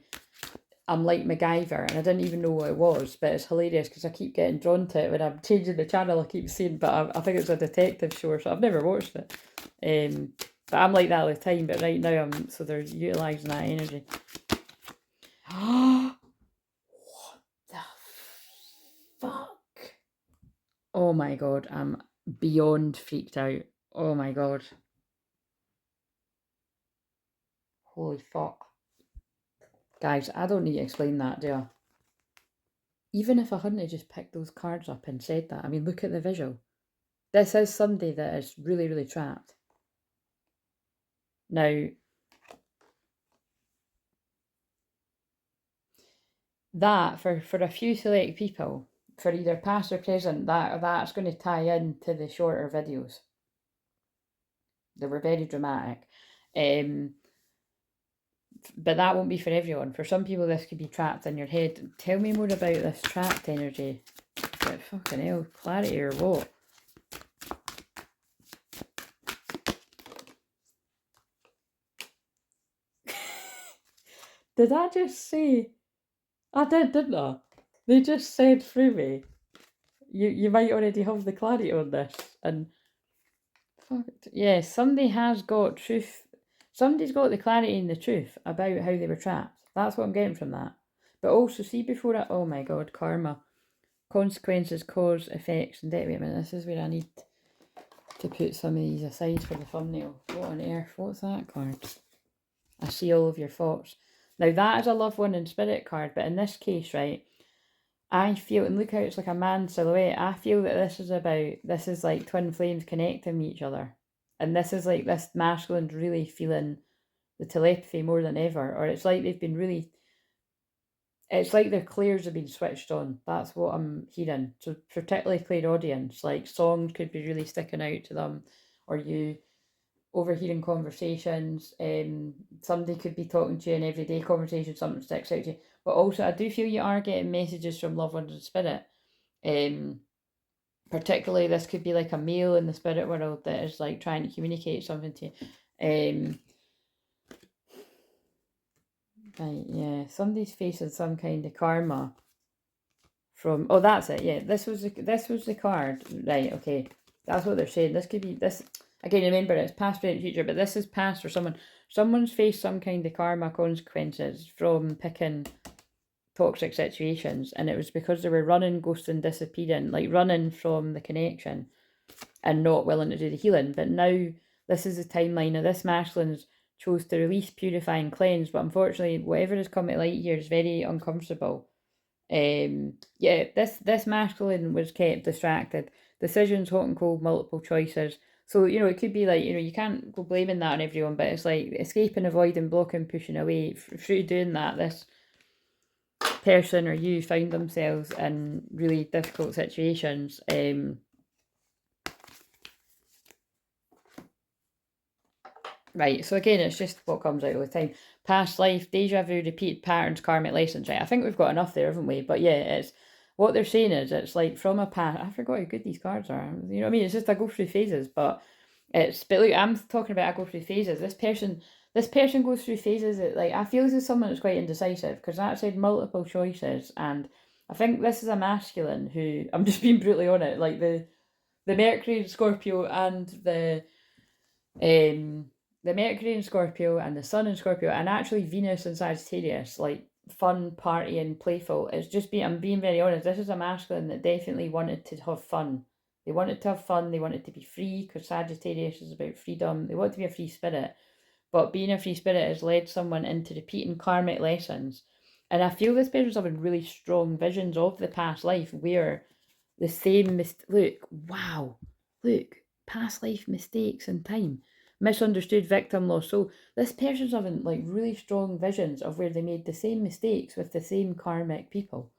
I'm like MacGyver, and I didn't even know what it was, but it's hilarious because I keep getting drawn to it when I'm changing the channel. I keep seeing, but I think it's a detective show, so I've never watched it. But I'm like that all the time. But right now, so they're utilising that energy. What the fuck? Oh my god, I'm beyond freaked out. Oh my god. Holy fuck. Guys, I don't need to explain that, do I? Even if I hadn't just picked those cards up and said that, I mean, look at the visual. This is somebody that is really, really trapped. Now, that, for a few select people, for either past or present, that's going to tie into the shorter videos. They were very dramatic. But that won't be for everyone. For some people, this could be trapped in your head. Tell me more about this trapped energy. But fucking hell, clarity or what? Did I just say? I did, didn't I? They just said through me. You might already have the clarity on this, and fuck it. Yeah, somebody has got truth. Somebody's got the clarity and the truth about how they were trapped. That's what I'm getting from that. But also, see before I. Oh my god, karma. Consequences, cause, effects, and debt. Wait a minute, this is where I need to put some of these aside for the thumbnail. What on earth? What's that card? I see all of your thoughts. Now that is a loved one and spirit card, but in this case, right, I feel, and look how it's like a man silhouette, I feel that this is like twin flames connecting with each other. And this is like this masculine's really feeling the telepathy more than ever, or it's like they've been really, it's like their clairs have been switched on. That's what I'm hearing. So particularly clairaudience, like songs could be really sticking out to them, or you overhearing conversations. Somebody could be talking to you in everyday conversation, something sticks out to you. But also, I do feel you are getting messages from loved ones and spirit. Particularly, this could be like a male in the spirit world that is like trying to communicate something to you. Right, yeah, somebody's facing some kind of karma from. Oh, that's it. Yeah, this was the card. Right. Okay, that's what they're saying. This could be this again. Remember, it's past, present, future, but this is past for someone. Someone's faced some kind of karma consequences from picking toxic situations, and it was because they were running, ghosting, disappearing, like running from the connection, and not willing to do the healing. But now this is the timeline of this masculine's chose to release, purify, and cleanse. But unfortunately, whatever has come to light here is very uncomfortable. Yeah, this masculine was kept distracted. Decisions hot and cold, multiple choices. So, it could be like, you can't go blaming that on everyone, but it's like escaping, avoiding, blocking, pushing away. Through doing that, this person or you found themselves in really difficult situations. Right, so again, it's just what comes out all the time. Past life, deja vu, repeated patterns, karmic lessons, right? I think we've got enough there, haven't we? But yeah, it's what they're saying is it's like from a past. I forgot how good these cards are. You know what I mean? It's just I go through phases, but look, I'm talking about I go through phases. This person goes through phases that, like, I feel this is someone that's quite indecisive because that said multiple choices, and I think this is a masculine who I'm just being brutally on it, like the Mercury in Scorpio and um the Mercury in Scorpio and the Sun in Scorpio, and actually Venus in Sagittarius, like fun, party, and playful. It's just I'm being very honest. This is a masculine that definitely wanted to have fun. They wanted to have fun. They wanted to be free because Sagittarius is about freedom. They want to be a free spirit, but being a free spirit has led someone into repeating karmic lessons. And I feel this person's having really strong visions of the past life where the same look, wow, look, past life mistakes and time, misunderstood, victim loss. So this person's having like really strong visions of where they made the same mistakes with the same karmic people.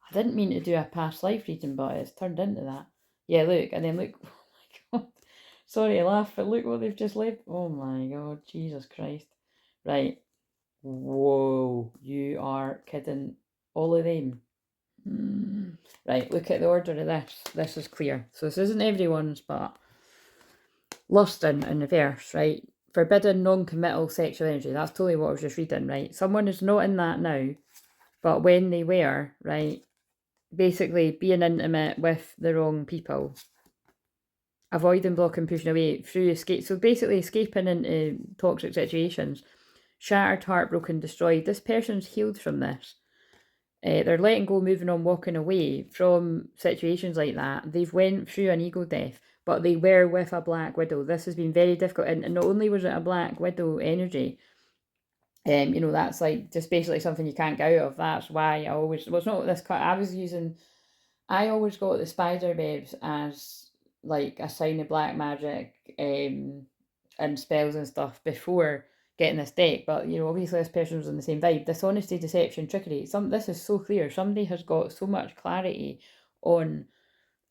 I didn't mean to do a past life reading, but it's turned into that. Yeah, look, and then look, oh my god. Sorry to laugh, but look what they've just left. Oh my god, Jesus Christ. Right. Whoa, you are kidding. All of them. Right, look at the order of this. This is clear. So this isn't everyone's, but lust in reverse, right? forbidden non-committal sexual energy. That's totally what I was just reading, right? Someone is not in that now, but when they were, right, basically being intimate with the wrong people, avoiding, blocking, pushing away through escape. So basically escaping into toxic situations, shattered, heartbroken, destroyed. This person's healed from this. They're letting go, moving on, walking away from situations like that. They've went through an ego death, but they were with a Black Widow. This has been very difficult, and not only was it a Black Widow energy, you know, that's like just basically something you can't get out of. That's why I always, well, it's not this card. I always got the spider webs as like a sign of black magic, and spells and stuff before getting this deck. But you know, obviously this person was in the same vibe. Dishonesty, deception, trickery. This is so clear. Somebody has got so much clarity on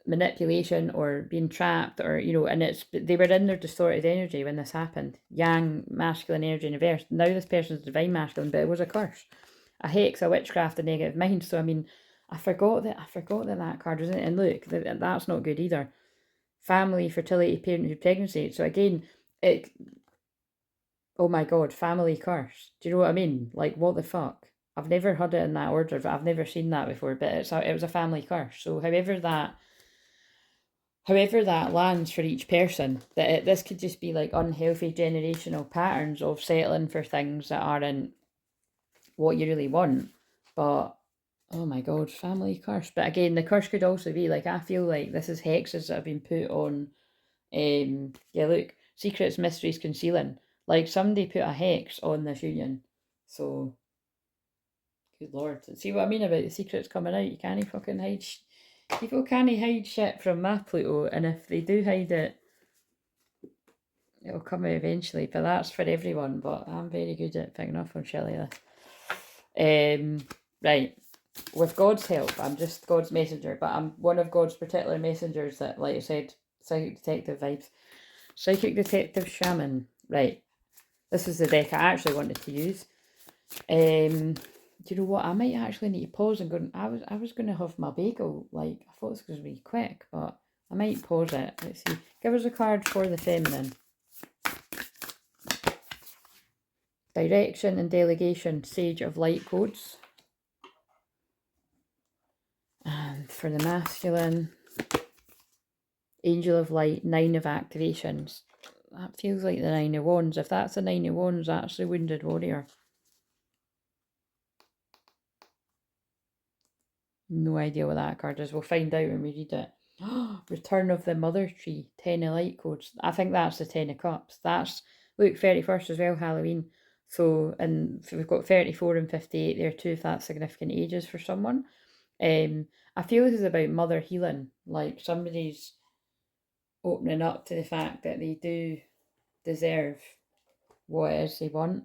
manipulation or being trapped, or you know, and they were in their distorted energy when this happened. Yang masculine energy in reverse. Now this person's divine masculine, but it was a curse, a hex, a witchcraft, a negative mind. So I mean, I forgot that card was in it. And look, that's not good either. Family, fertility, parenthood, pregnancy. So again, it. Oh my god, family curse. Do you know what I mean? Like, what the fuck? I've never heard it in that order, but I've never seen that before. But it was a family curse. So however that lands for each person, this could just be like unhealthy generational patterns of settling for things that aren't what you really want. But oh my god, family curse. But again, the curse could also be like, I feel like this is hexes that have been put on. Yeah, look, secrets, mysteries, concealing. Like somebody put a hex on this union. So good lord, see what I mean about the secrets coming out? You can't fucking hide. People can't hide shit from my Pluto, and if they do hide it, it'll come out eventually. But that's for everyone. But I'm very good at picking up on shit like this. Right. With God's help, I'm just God's messenger, but I'm one of God's particular messengers that, like I said, psychic detective vibes. Psychic detective shaman. Right. This is the deck I actually wanted to use. Do you know what? I might actually need to pause and go. I was going to have my bagel. Like, I thought this was going to be quick, but I might pause it. Let's see. Give us a card for the feminine. Direction and delegation, Sage of Light codes. And for the masculine, Angel of Light, 9 of activations. That feels like the 9 of wands. If that's the 9 of wands, that's the wounded warrior. No idea what that card is. We'll find out when we read it. Return of the Mother Tree, 10 of light codes. I think that's the 10 of cups. That's, look, 31st as well, Halloween. So, and we've got 34 and 58 there too, if that's significant ages for someone. I feel this is about mother healing. Like somebody's opening up to the fact that they do deserve what it is they want.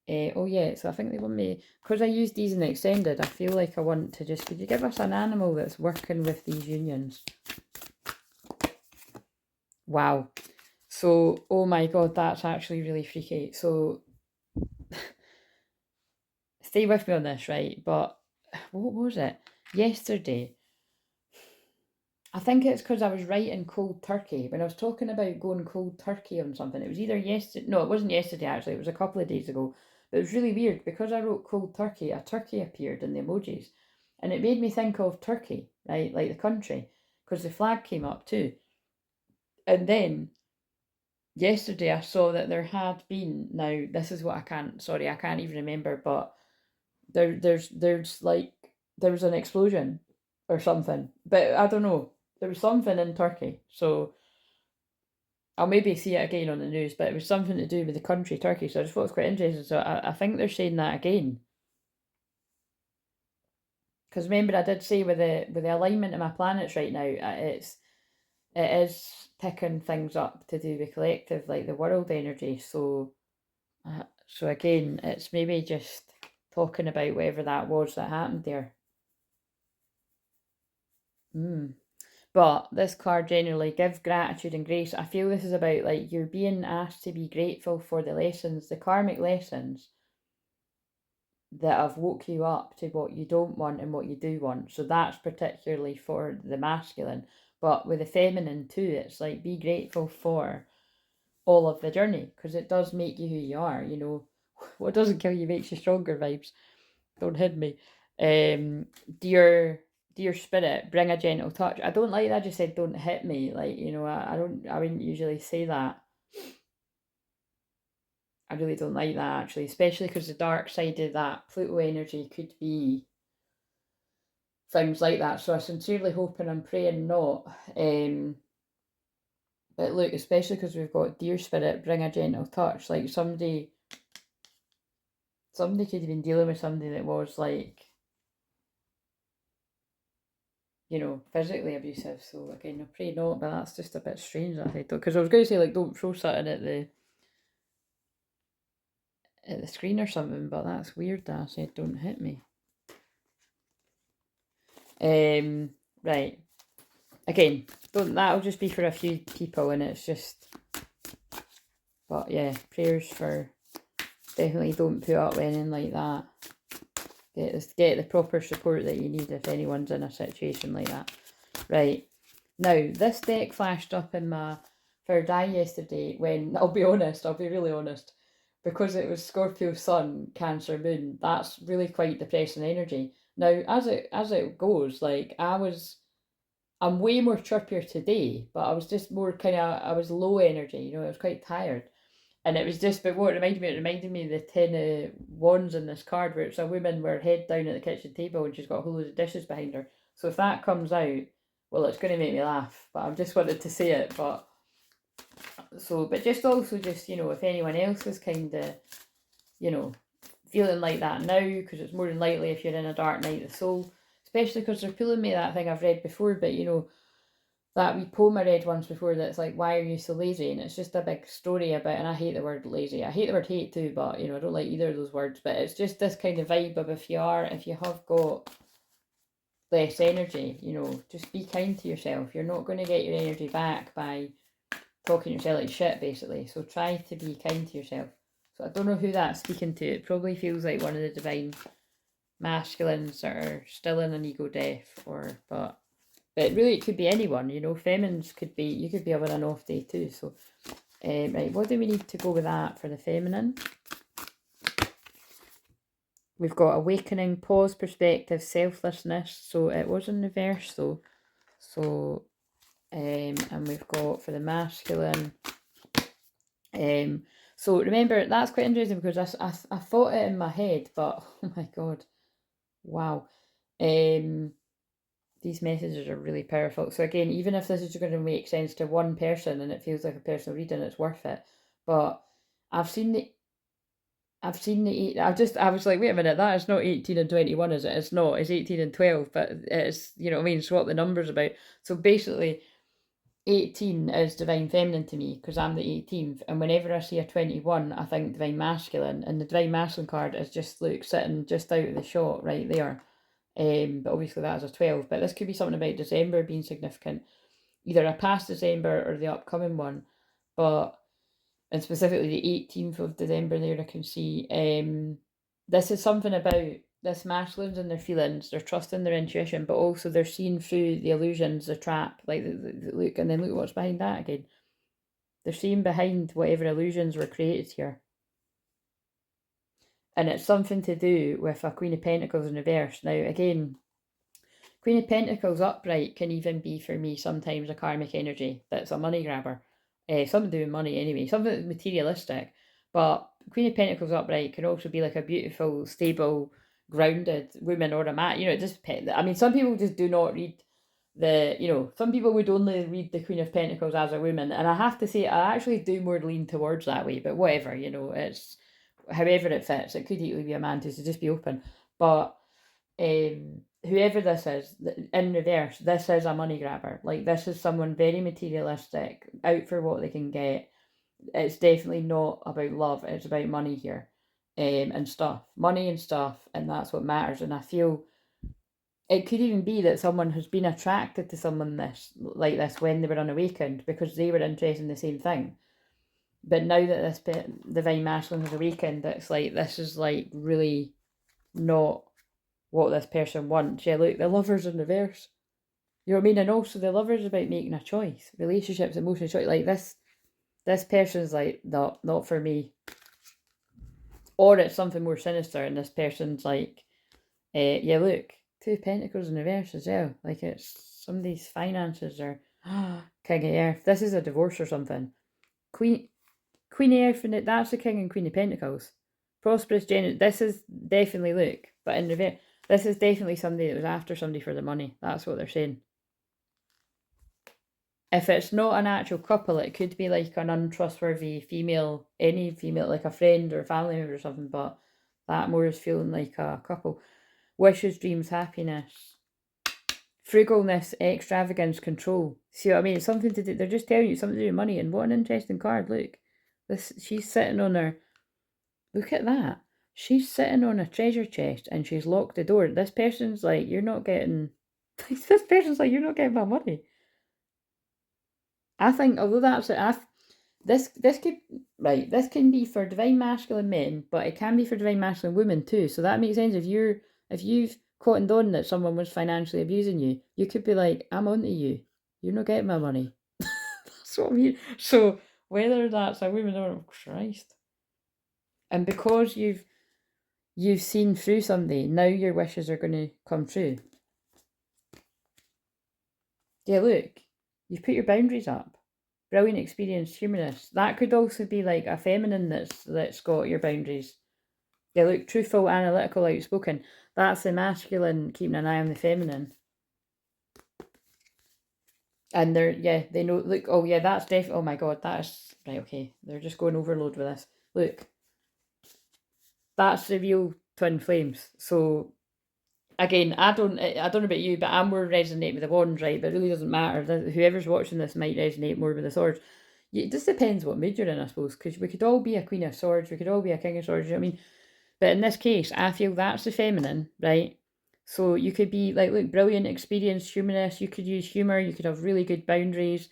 Oh yeah, so I think they want me, because I used these in the extended, I feel like I want to just, could you give us an animal that's working with these unions? Wow. So, oh my god, that's actually really freaky. So, stay with me on this, right? But, what was it? Yesterday, I think it's because I was writing cold turkey. When I was talking about going cold turkey on something, it was either yesterday, no, it wasn't yesterday actually, it was a couple of days ago. But it was really weird because I wrote cold turkey, a turkey appeared in the emojis. And it made me think of Turkey, right? Like the country, because the flag came up too. And then yesterday I saw that there had been, now this is what I can't even remember, but there's like, there was an explosion or something. But I don't know. There was something in Turkey. So I'll maybe see it again on the news, but it was something to do with the country Turkey. So I just thought it was quite interesting. So I think they're saying that again. Because remember I did say with the alignment of my planets right now, it is picking things up to do with collective, like the world energy. So so again, it's maybe just talking about whatever that was that happened there. But this card generally, give gratitude and grace. I feel this is about like you're being asked to be grateful for the lessons, the karmic lessons that have woke you up to what you don't want and what you do want. So that's particularly for the masculine. But with the feminine too, it's like be grateful for all of the journey, because it does make you who you are, you know. What doesn't kill you makes you stronger vibes. Don't hit me. Um, dear, dear spirit, bring a gentle touch. I don't like that. I just said don't hit me. Like, you know, I don't. I wouldn't usually say that. I really don't like that actually, especially because the dark side of that Pluto energy could be things like that. So I sincerely hope and I'm praying not. But look, especially because we've got dear spirit, bring a gentle touch. Like somebody could have been dealing with somebody that was like, you know, physically abusive. So again, I pray not, but that's just a bit strange. I think, because I was going to say like don't throw something at the screen or something, but that's weird that I said don't hit me. Right. Again, don't that'll just be for a few people, and it's just. But yeah, prayers for definitely don't put up with anything like that. Get the proper support that you need if anyone's in a situation like that. Right. Now, this deck flashed up in my third eye yesterday when, I'll be honest, I'll be really honest, because it was Scorpio Sun, Cancer Moon, that's really quite depressing energy. Now, as it goes, like, I'm way more chirpier today, but I was just more I was low energy, you know, I was quite tired. And it was just, but what it reminded me of the 10 of Wands in this card, where it's a woman with her head down at the kitchen table and she's got a whole load of dishes behind her. So if that comes out, well, it's going to make me laugh, but I've just wanted to say it. But just also just, you know, if anyone else is kind of, you know, feeling like that now, because it's more than likely if you're in a dark night of the soul, especially because they're pulling me that thing I've read before, but, you know, that wee poem I read once before that's like, why are you so lazy? And it's just a big story about, and I hate the word lazy. I hate the word hate too, but, you know, I don't like either of those words. But it's just this kind of vibe of if you have got less energy, you know, just be kind to yourself. You're not going to get your energy back by talking yourself like shit, basically. So try to be kind to yourself. So I don't know who that's speaking to. It probably feels like one of the divine masculines that are still in an ego death, but really, it could be anyone, you know. Feminines could be, you could be having an off day too. So, right, what do we need to go with that for the feminine? We've got awakening, pause, perspective, selflessness. So it was in reverse though. So, and we've got for the masculine. So remember, that's quite interesting because I thought it in my head, but oh my god, wow. These messages are really powerful. So again, even if this is going to make sense to one person and it feels like a personal reading, it's worth it. But I've seen the I was like, wait a minute, that is not 18 and 21, is it? It's not, it's 18 and 12, but it's, you know what I mean, so what the number's about. So basically 18 is divine feminine to me because I'm the 18th, and whenever I see a 21, I think divine masculine, and the divine masculine card is just like sitting just out of the shot right there. But obviously that is a 12. But this could be something about December being significant, either a past December or the upcoming one. And specifically the 18th of December there, I can see. This is something about this masculines and their feelings, they're trusting their intuition, but also they're seeing through the illusions, the trap, like look, and then look what's behind that again. They're seeing behind whatever illusions were created here. And it's something to do with a Queen of Pentacles in reverse. Now, again, Queen of Pentacles upright can even be, for me, sometimes a karmic energy that's a money grabber. Something to do with money anyway, something that's materialistic. But Queen of Pentacles upright can also be like a beautiful, stable, grounded woman or a man. You know, it just, I mean, some people just do not read some people would only read the Queen of Pentacles as a woman. And I have to say, I actually do more lean towards that way, but whatever, you know, it's however it fits. It could easily be a man to, so just be open. But whoever this is, in reverse, this is a money grabber. Like, this is someone very materialistic, out for what they can get. It's definitely not about love, it's about money here, and stuff. Money and stuff, and that's what matters. And I feel it could even be that someone has been attracted to someone like this when they were unawakened because they were interested in the same thing. But now that this divine masculine has awakened, it's like, this is like really not what this person wants. Yeah, look, the lover's in reverse. You know what I mean? And also the lover's about making a choice. Relationships, emotional choice. Like this, This person's like, no, not for me. Or it's something more sinister, and this person's like, yeah, look, 2 of Pentacles in reverse as well. Like it's somebody's finances are King of Earth. This is a divorce or something. Queen of Earth, and that's the King and Queen of Pentacles. Prosperous, generous. This is definitely, look, but in reverse, this is definitely somebody that was after somebody for the money. That's what they're saying. If it's not an actual couple, it could be like an untrustworthy female, any female, like a friend or family member or something, but that more is feeling like a couple. Wishes, dreams, happiness. Frugalness, extravagance, control. See what I mean? It's something to do, they're just telling you something to do with money, and what an interesting card, look. She's sitting on her, look at that. She's sitting on a treasure chest and she's locked the door. This person's like, you're not getting, this person's like, you're not getting my money. I think, although that's it, this could, right, this can be for divine masculine men, but it can be for divine masculine women too. So that makes sense. If you've cottoned on that someone was financially abusing you, you could be like, I'm onto you. You're not getting my money. That's what I mean. So whether that's a woman or Christ. And because you've seen through somebody, now your wishes are going to come true. Yeah, look, you've put your boundaries up. Brilliant, experienced, humorous. That could also be like a feminine that's got your boundaries. Yeah, look, truthful, analytical, outspoken. That's the masculine keeping an eye on the feminine. And they know, look, oh yeah, that's definitely, oh my god, that is, right, okay, they're just going overload with this. Look, that's the real twin flames. So again, I don't know about you, but I'm more resonate with the wands, right? But it really doesn't matter. Whoever's watching this might resonate more with the swords. It just depends what mood you're in, I suppose, because we could all be a Queen of Swords, we could all be a King of Swords, you know what I mean? But in this case, I feel that's the feminine, right? So you could be like, look, brilliant, experienced, humanist, you could use humour, you could have really good boundaries.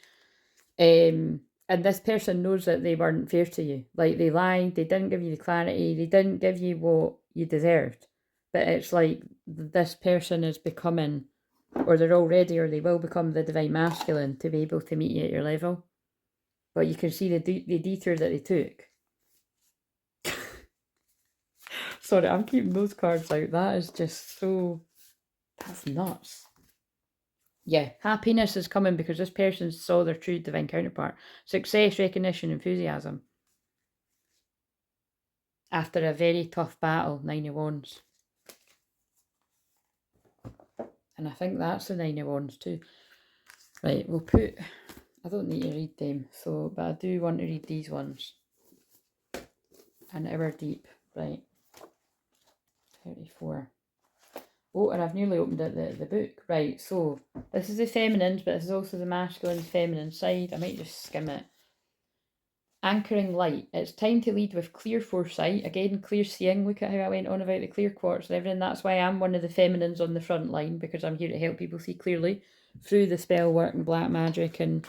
And this person knows that they weren't fair to you. Like, they lied, they didn't give you the clarity, they didn't give you what you deserved. But it's like this person is becoming, or they're already, or they will become the divine masculine to be able to meet you at your level. But you can see the detour that they took. Sorry, I'm keeping those cards out. That is just so, that's nuts. Yeah, happiness is coming because this person saw their true divine counterpart. Success, recognition, enthusiasm. After a very tough battle, 9 of Wands. And I think that's the 9 of Wands too. Right, we'll put, I don't need to read them, so, but I do want to read these ones. An hour deep, right. 34. Oh, and I've nearly opened the book. Right, so this is the feminine, but this is also the masculine feminine side. I might just skim it. Anchoring light. It's time to lead with clear foresight. Again, clear seeing. Look at how I went on about the clear quartz and everything. That's why I'm one of the feminines on the front line, because I'm here to help people see clearly through the spell work and black magic, and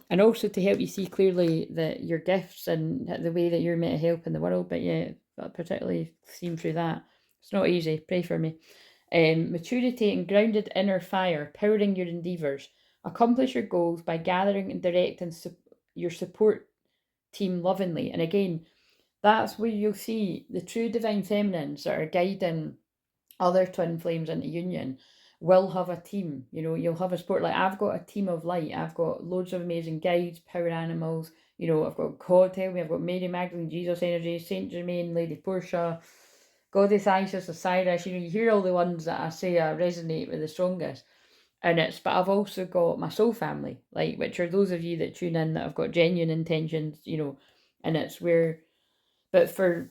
also to help you see clearly that your gifts and the way that you're meant to help in the world. But yeah, particularly seen through that. It's not easy. Pray for me. Maturity and grounded inner fire, powering your endeavours. Accomplish your goals by gathering and directing your support team lovingly. And again, that's where you'll see the true divine feminines that are guiding other twin flames into union will have a team. You know, you'll have a support. Like, I've got a team of light. I've got loads of amazing guides, power animals. You know, I've got God help me. I've got Mary Magdalene, Jesus Energy, Saint Germain, Lady Portia, Goddess Isis, Osiris. You know, you hear all the ones that I say resonate with the strongest. And but I've also got my soul family, like, which are those of you that tune in that have got genuine intentions, you know, and it's where, but for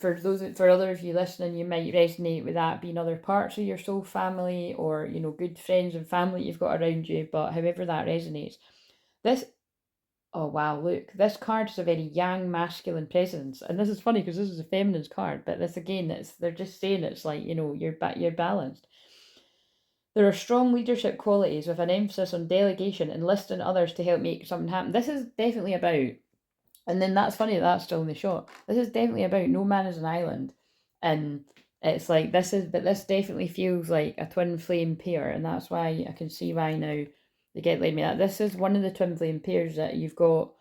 other of you listening, you might resonate with that being other parts of your soul family, or, you know, good friends and family you've got around you, but however that resonates. This, oh wow, look, this card is a very yang masculine presence, and this is funny because this is a feminine's card, but this again, they're just saying it's like, you know, you're balanced. There are strong leadership qualities with an emphasis on delegation, enlisting others to help make something happen. This is definitely about, and then that's funny that's still in the shot. This is definitely about no man is an island. And it's like, this definitely feels like a twin flame pair, and that's why I can see why now they get like me. That this is one of the twin flame pairs that you've got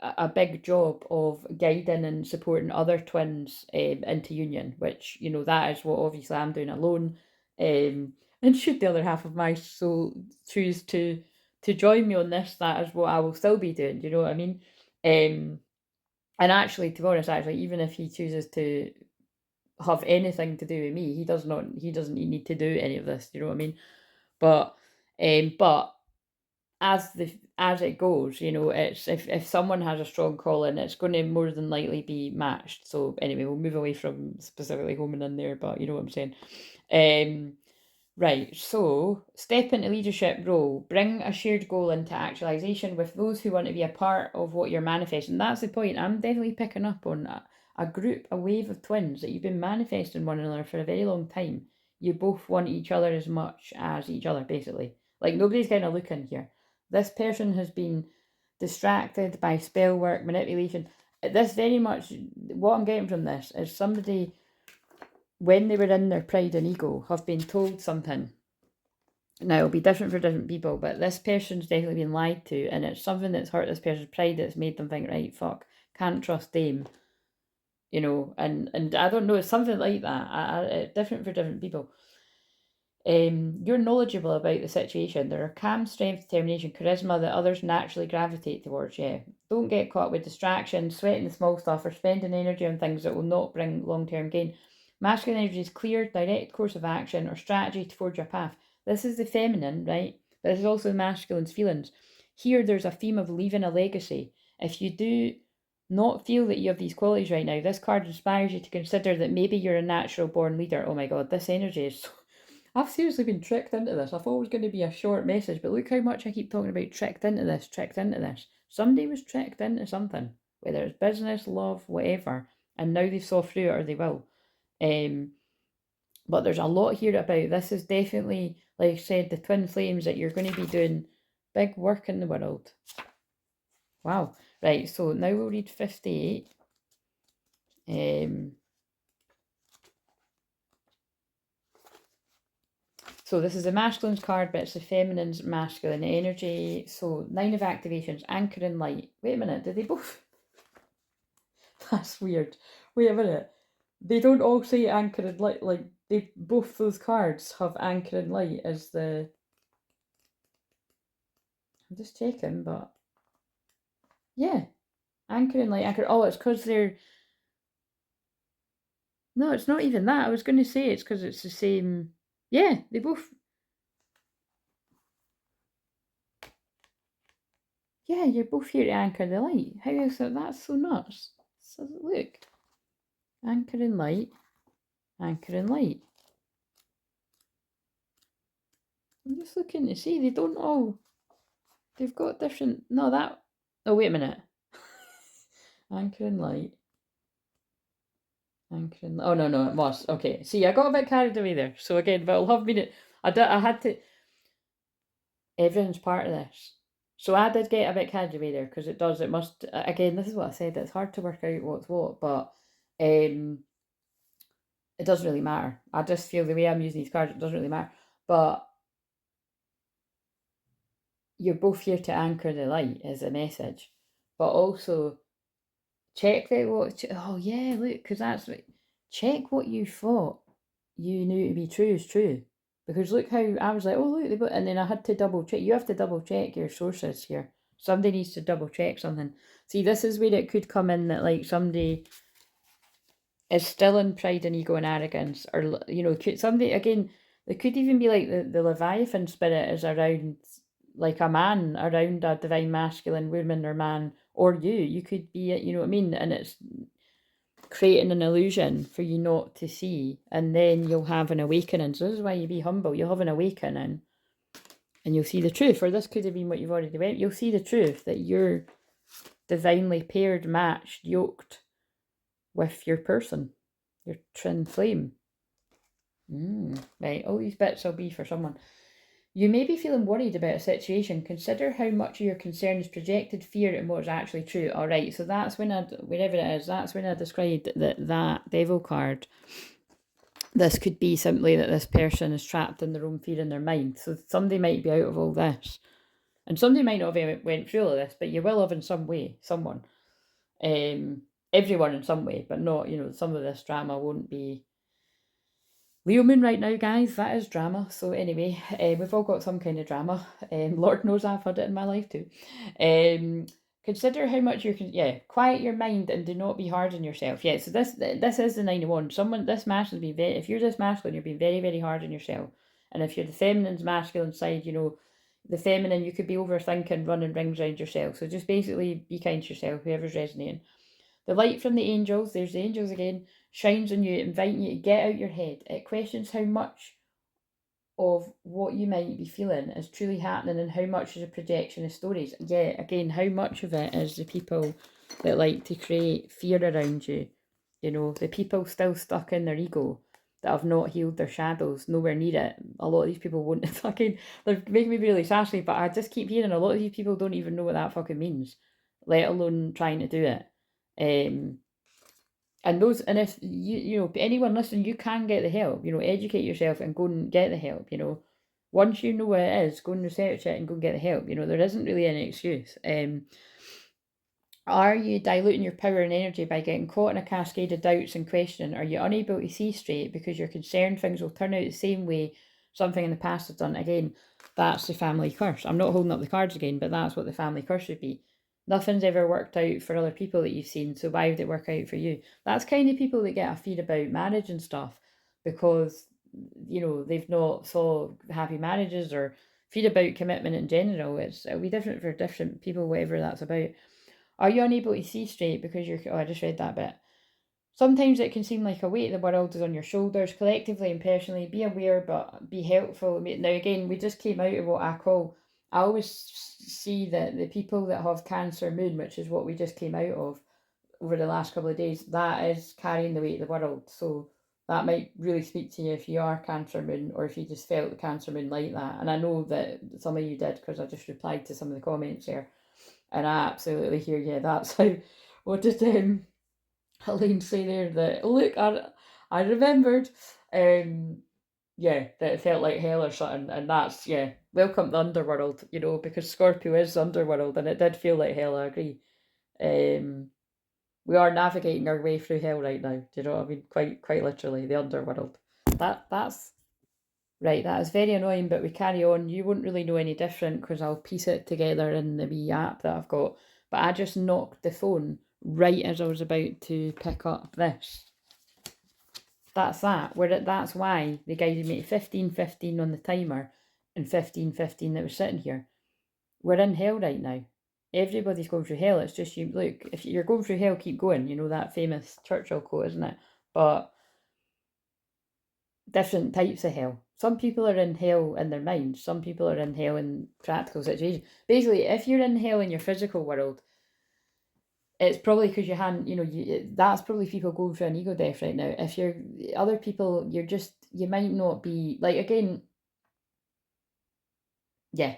a big job of guiding and supporting other twins into union, which, you know, that is what obviously I'm doing alone. And should the other half of my soul choose to join me on this, that is what I will still be doing. Do you know what I mean? And actually, to be honest, actually, even if he chooses to have anything to do with me, he doesn't need to do any of this. Do you know what I mean? But as it goes, you know, it's if someone has a strong calling, it's going to more than likely be matched. So anyway, we'll move away from specifically homing in there, but you know what I'm saying. Um, Right, so step into leadership role, bring a shared goal into actualization with those who want to be a part of what you're manifesting. That's the point. I'm definitely picking up on a group, a wave of twins that you've been manifesting one another for a very long time. You both want each other as much as each other, basically. Like nobody's kind of looking here. This person has been distracted by spell work, manipulation. This very much, what I'm getting from this is somebody, when they were in their pride and ego, have been told something. Now, it'll be different for different people, but this person's definitely been lied to, and it's something that's hurt this person's pride that's made them think, right, fuck, can't trust them, you know, and I don't know, it's something like that. It's different for different people. You're knowledgeable about the situation. There are calm, strength, determination, charisma that others naturally gravitate towards. Yeah, don't get caught with distractions, sweating the small stuff, or spending energy on things that will not bring long-term gain. Masculine energy is clear, direct course of action or strategy to forge your path. This is the feminine, right? But this is also the masculine's feelings. Here, there's a theme of leaving a legacy. If you do not feel that you have these qualities right now, this card inspires you to consider that maybe you're a natural born leader. Oh my god, this energy is so... I've seriously been tricked into this. I thought it was going to be a short message, but look how much I keep talking about tricked into this, tricked into this. Somebody was tricked into something, whether it's business, love, whatever, and now they've saw through it or they will. But there's a lot here about this is definitely, like I said, the twin flames that you're going to be doing big work in the world. Wow. Right, so now we'll read 58. So this is the masculine's card, but it's the feminine's masculine energy. So 9 of activations, anchor in light. Wait a minute, did they both? That's weird. Wait a minute. They don't all say anchor in light. Like they both those cards have anchor in light as the. I'm just checking, but yeah, anchor in light, anchor. Oh, it's because they're. No, it's not even that. I was going to say it's because it's the same. Yeah, they both. Yeah, you're both here to anchor the light. How is that? That's so nuts. So look, anchor in light, anchor in light. I'm just looking to see. They don't all. They've got different. No, that. Oh, wait a minute. Anchor in light. Anchor in. Oh, no, it was. Okay, see, I got a bit carried away there. So again, but I'll have been. I had to. Everything's part of this. So I did get a bit carried away there because it must. Again, this is what I said. It's hard to work out what's what, but it doesn't really matter. I just feel the way I'm using these cards, it doesn't really matter. But you're both here to anchor the light is a message, but also check that what. Oh yeah, look, because that's like check what you thought you knew to be true is true. Because look how I was like, oh look, and then I had to double check. You have to double check your sources here. Somebody needs to double check something. See, this is where it could come in that like somebody is still in pride and ego and arrogance, or you know, somebody again. It could even be like the Leviathan spirit is around, like a man around a divine masculine woman or man, or you could be, you know what I mean, and it's creating an illusion for you not to see, and then you'll have an awakening. So this is why you be humble. You'll have an awakening and you'll see the truth, or this could have been what you've already read. You'll see the truth that you're divinely paired, matched, yoked with your person, your twin flame. Right, all these bits will be for someone. You may be feeling worried about a situation. Consider how much of your concern is projected fear and what is actually true. All right, so that's when wherever it is, that's when I described that devil card. This could be simply that this person is trapped in their own fear in their mind. So somebody might be out of all this. And somebody might not have went through all of this, but you will have in some way, someone. Everyone in some way, but not, some of this drama won't be Leo Moon right now, guys. That is drama. So anyway, we've all got some kind of drama. Lord knows I've had it in my life too. Consider how much you can, quiet your mind and do not be hard on yourself. Yeah, so this is the 91. This masculine being very, if you're this masculine, you're being very, very hard on yourself. And if you're the feminine's masculine side, the feminine, you could be overthinking, running rings around yourself. So just basically be kind to yourself, whoever's resonating. The light from the angels, there's the angels again, shines on you, inviting you to get out your head. It questions how much of what you might be feeling is truly happening and how much is a projection of stories. Yeah, again, how much of it is the people that like to create fear around you. The people still stuck in their ego that have not healed their shadows, nowhere near it. A lot of these people won't fucking, they're making me really sassy, but I just keep hearing a lot of these people don't even know what that fucking means, let alone trying to do it. And if anyone listening, you can get the help. Educate yourself and go and get the help. Once you know what it is, go and research it and go and get the help. There isn't really any excuse. Are you diluting your power and energy by getting caught in a cascade of doubts and questioning? Are you unable to see straight because you're concerned things will turn out the same way something in the past has done? Again, that's the family curse. I'm not holding up the cards again, but that's what the family curse would be. Nothing's ever worked out for other people that you've seen, so why would it work out for you? That's kind of people that get a fear about marriage and stuff because, they've not saw happy marriages or fear about commitment in general. It'll be different for different people, whatever that's about. Are you unable to see straight because you're... Oh, I just read that bit. Sometimes it can seem like a weight of the world is on your shoulders, collectively and personally. Be aware, but be helpful. Now, again, we just came out of what I call... I always see that the people that have Cancer Moon, which is what we just came out of over the last couple of days, that is carrying the weight of the world. So that might really speak to you if you are Cancer Moon or if you just felt the Cancer Moon like that. And I know that some of you did because I just replied to some of the comments there. And I absolutely hear you. That's how... What did Helene say there? That, look, I remembered. That it felt like hell or something, and that's, welcome to the underworld, because Scorpio is underworld, and it did feel like hell. I agree. We are navigating our way through hell right now. Do you know what I mean? Quite literally, the underworld. That's right. That is very annoying, but we carry on. You won't really know any different because I'll piece it together in the wee app that I've got. But I just knocked the phone right as I was about to pick up this. That's that. That's why they guided me to 15:15 on the timer and 15:15 that was sitting here. We're in hell right now. Everybody's going through hell. It's just you. Look, if you're going through hell, keep going. That famous Churchill quote, isn't it? But different types of hell. Some people are in hell in their minds. Some people are in hell in practical situations. Basically, if you're in hell in your physical world, it's probably because you hadn't, that's probably people going through an ego death right now. If you're other people, you might not be, like, again,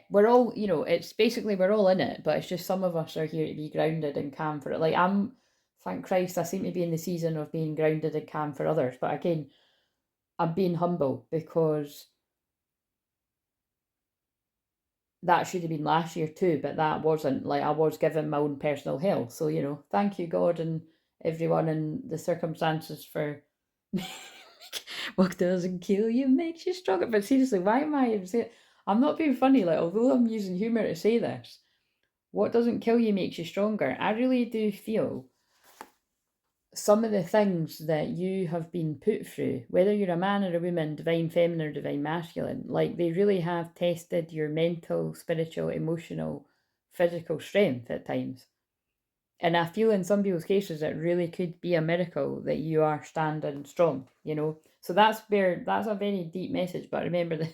we're all, it's basically we're all in it, but it's just some of us are here to be grounded and calm for it. Like, thank Christ, I seem to be in the season of being grounded and calm for others. But again, I'm being humble because that should have been last year too, but that wasn't. Like, I was given my own personal hell. So, thank you, God, and everyone and the circumstances for what doesn't kill you makes you stronger. But seriously, why am I even saying... I'm not being funny, like, although I'm using humour to say this, what doesn't kill you makes you stronger. I really do feel some of the things that you have been put through, whether you're a man or a woman, divine feminine or divine masculine, like, they really have tested your mental, spiritual, emotional, physical strength at times. And I feel in some people's cases it really could be a miracle that you are standing strong. So that's a very deep message. But remember that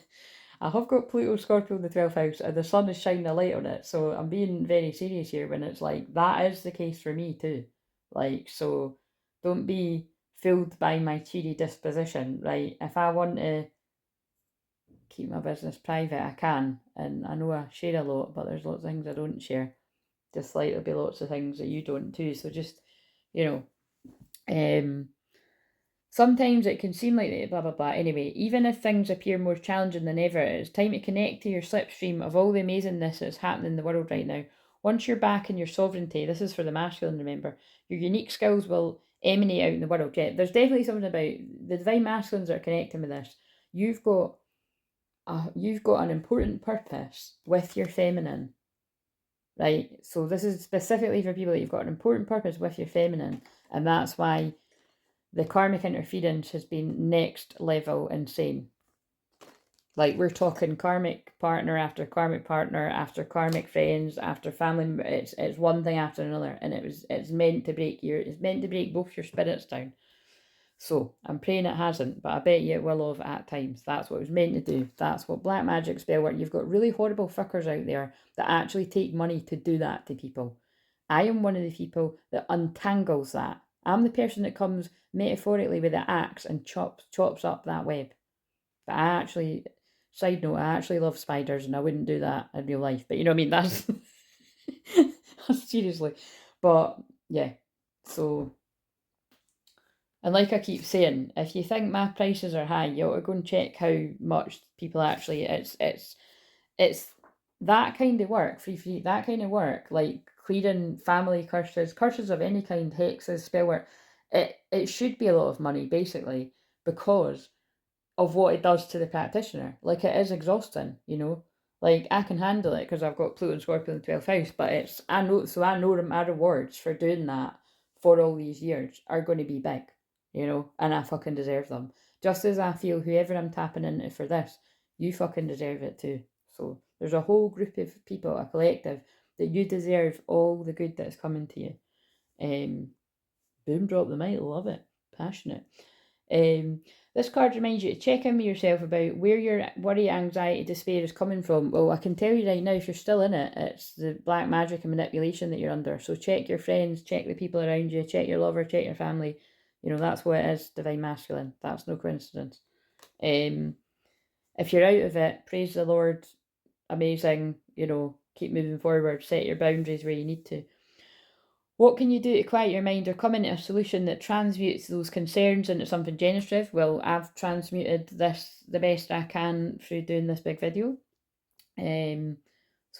I have got Pluto Scorpio in the 12th house and the sun is shining a light on it. So I'm being very serious here when it's like, that is the case for me too. Like, so don't be fooled by my cheery disposition, right? If I want to keep my business private, I can. And I know I share a lot, but there's lots of things I don't share. Just like there'll be lots of things that you don't too. So just, you know, Sometimes it can seem like blah blah blah. Anyway, even if things appear more challenging than ever, it's time to connect to your slipstream of all the amazingness that's happening in the world right now. Once you're back in your sovereignty, this is for the masculine, remember, your unique skills will emanate out in the world. Yeah, there's definitely something about the divine masculines that are connecting with this. You've got you've got an important purpose with your feminine, right? So this is specifically for people that you've got an important purpose with your feminine, and that's why the karmic interference has been next level insane. Like we're talking karmic partner after karmic friends after family. It's one thing after another, and it's meant to break both your spirits down. So I'm praying it hasn't, but I bet you it will have at times. That's what it was meant to do. That's what black magic spell work. You've got really horrible fuckers out there that actually take money to do that to people. I am one of the people that untangles that. I'm the person that comes metaphorically with the axe and chops up that web. But I actually, side note, I actually love spiders and I wouldn't do that in real life. But you know what I mean? That's seriously. But yeah, so and like I keep saying, if you think my prices are high, you ought to go and check how much people actually. It's that kind of work, free, that kind of work, like clearing family curses of any kind, hexes, spell work. It should be a lot of money basically because of what it does to the practitioner. Like it is exhausting, you know. Like I can handle it because I've got Pluto and Scorpio in the 12th house, but I know my rewards for doing that for all these years are going to be big, you know, and I fucking deserve them. Just as I feel whoever I'm tapping into for this, you fucking deserve it too. So there's a whole group of people, a collective, that you deserve all the good that's coming to you. Boom, drop the mic, love it, passionate. Um, this card reminds you to check in with yourself about where your worry, anxiety, despair is coming from. Well, I can tell you right now, if you're still in it, it's the black magic and manipulation that you're under. So check your friends, check the people around you, check your lover, check your family. You know, that's what it is, divine masculine. That's no coincidence. If you're out of it, praise the Lord. Amazing. You know, keep moving forward. Set your boundaries where you need to. What can you do to quiet your mind or come into a solution that transmutes those concerns into something generative? Well, I've transmuted this the best I can through doing this big video. Um,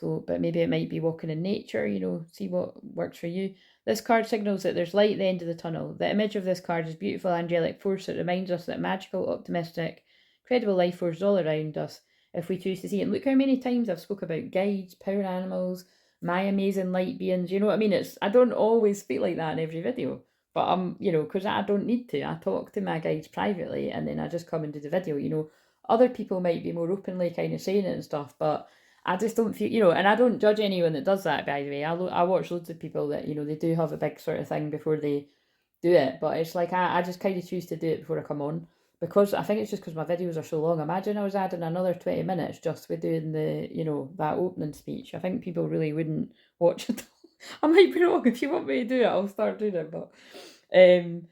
but maybe it might be walking in nature, you know, see what works for you. This card signals that there's light at the end of the tunnel. The image of this card is beautiful angelic force that reminds us that magical, optimistic, credible life force is all around us if we choose to see it. And look how many times I've spoke about guides, power animals, my amazing light beings. You know what I mean? I don't always speak like that in every video, but you know, because I don't need to. I talk to my guides privately, and then I just come into the video. You know, other people might be more openly kind of saying it and stuff, but I just don't feel, you know, and I don't judge anyone that does that, by the way. I watch loads of people that, you know, they do have a big sort of thing before they do it, but it's like I just kind of choose to do it before I come on because I think it's just because my videos are so long. Imagine I was adding another 20 minutes just with doing the, you know, that opening speech. I think people really wouldn't watch it. I might be wrong. If you want me to do it, I'll start doing it, but um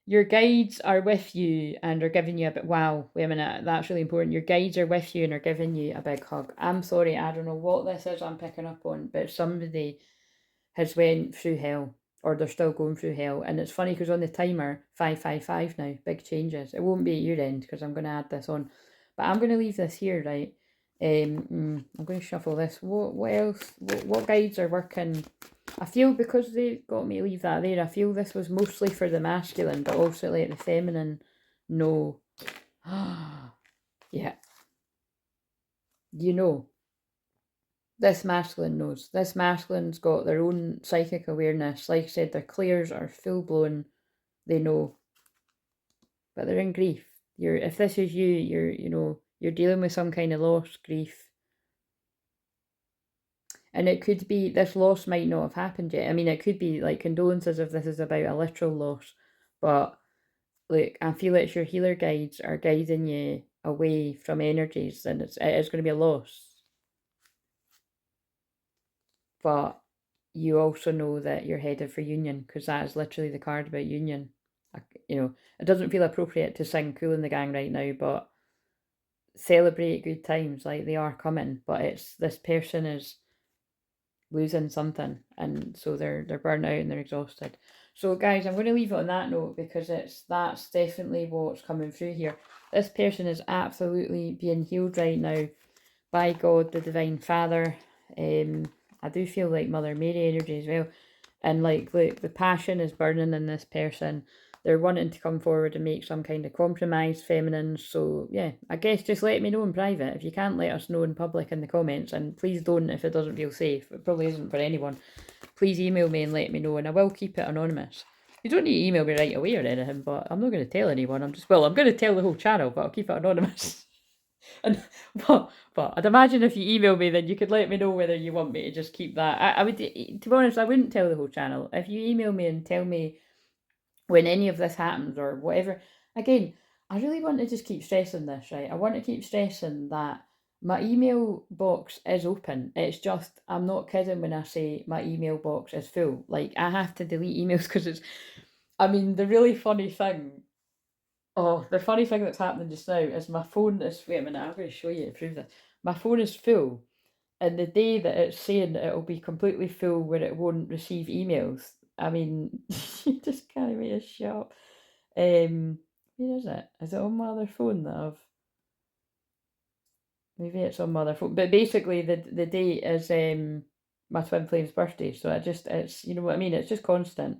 your guides are with you and are giving you a bit. Wow, wait a minute, that's really important. Your guides are with you and are giving you a big hug. I'm sorry, I don't know what this is I'm picking up on, but somebody has went through hell or they're still going through hell. And it's funny because on the timer, 555 now, big changes. It won't be at your end because I'm going to add this on. But I'm going to leave this here, right? I'm going to shuffle this. What else? What guides are working? I feel because they got me to leave that there, I feel this was mostly for the masculine, but also like the feminine. No. Yeah. You know, this masculine knows. This masculine's got their own psychic awareness. Like I said, their clairs are full blown. They know. But they're in grief. If this is you, you're dealing with some kind of loss, grief. And it could be, this loss might not have happened yet. I mean, it could be like condolences if this is about a literal loss. But like, I feel it's your healer guides are guiding you away from energies, and it is going to be a loss. But you also know that you're headed for union because that is literally the card about union. You know, it doesn't feel appropriate to sing Cool in the Gang right now, but celebrate good times, like they are coming. But it's this person is losing something, and so they're burnt out and they're exhausted. So guys, I'm going to leave it on that note because that's definitely what's coming through here. This person is absolutely being healed right now by God, the Divine Father. I do feel like Mother Mary energy as well. And like the passion is burning in this person. They're wanting to come forward and make some kind of compromise, feminine. So yeah, I guess just let me know in private. If you can't let us know in public in the comments, and please don't if it doesn't feel safe. It probably isn't for anyone. Please email me and let me know, and I will keep it anonymous. You don't need to email me right away or anything, but I'm not going to tell anyone. I'm going to tell the whole channel, but I'll keep it anonymous. And but I'd imagine if you email me, then you could let me know whether you want me to just keep that. I would, to be honest, I wouldn't tell the whole channel. If you email me and tell me when any of this happens or whatever, again, I really want to just keep stressing this, right? I want to keep stressing that my email box is open. It's just, I'm not kidding when I say my email box is full. Like, I have to delete emails because I mean, the really funny thing, the funny thing that's happening just now is my phone is, wait a minute, I'm going to show you to prove this. My phone is full, and the day that it's saying that it'll be completely full where it won't receive emails, I mean, you just can't make a shut up. Where is it? Is it on my other phone that I've? Maybe it's on my other phone. But basically, the date is my twin flame's birthday, so it's you know what I mean. It's just constant.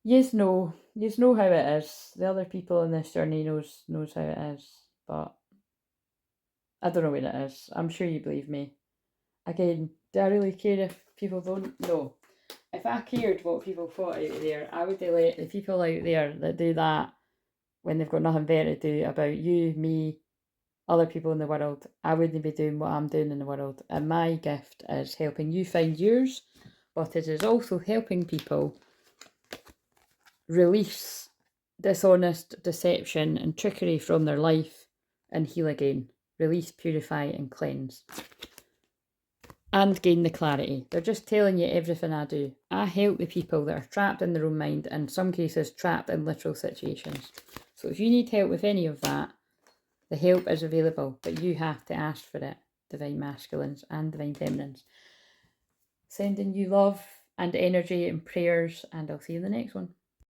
Yous know how it is. The other people on this journey knows how it is, but I don't know when it is. I'm sure you believe me. Again, do I really care if people don't? No. If I cared what people thought out there, I would let the people out there that do that when they've got nothing better to do about you, me, other people in the world. I wouldn't be doing what I'm doing in the world. And my gift is helping you find yours, but it is also helping people release dishonest deception and trickery from their life and heal again. Release, purify, and cleanse. And gain the clarity. They're just telling you everything I do. I help the people that are trapped in their own mind, and in some cases trapped in literal situations. So if you need help with any of that, the help is available, but you have to ask for it, Divine Masculines and Divine Feminines. Sending you love and energy and prayers, and I'll see you in the next one.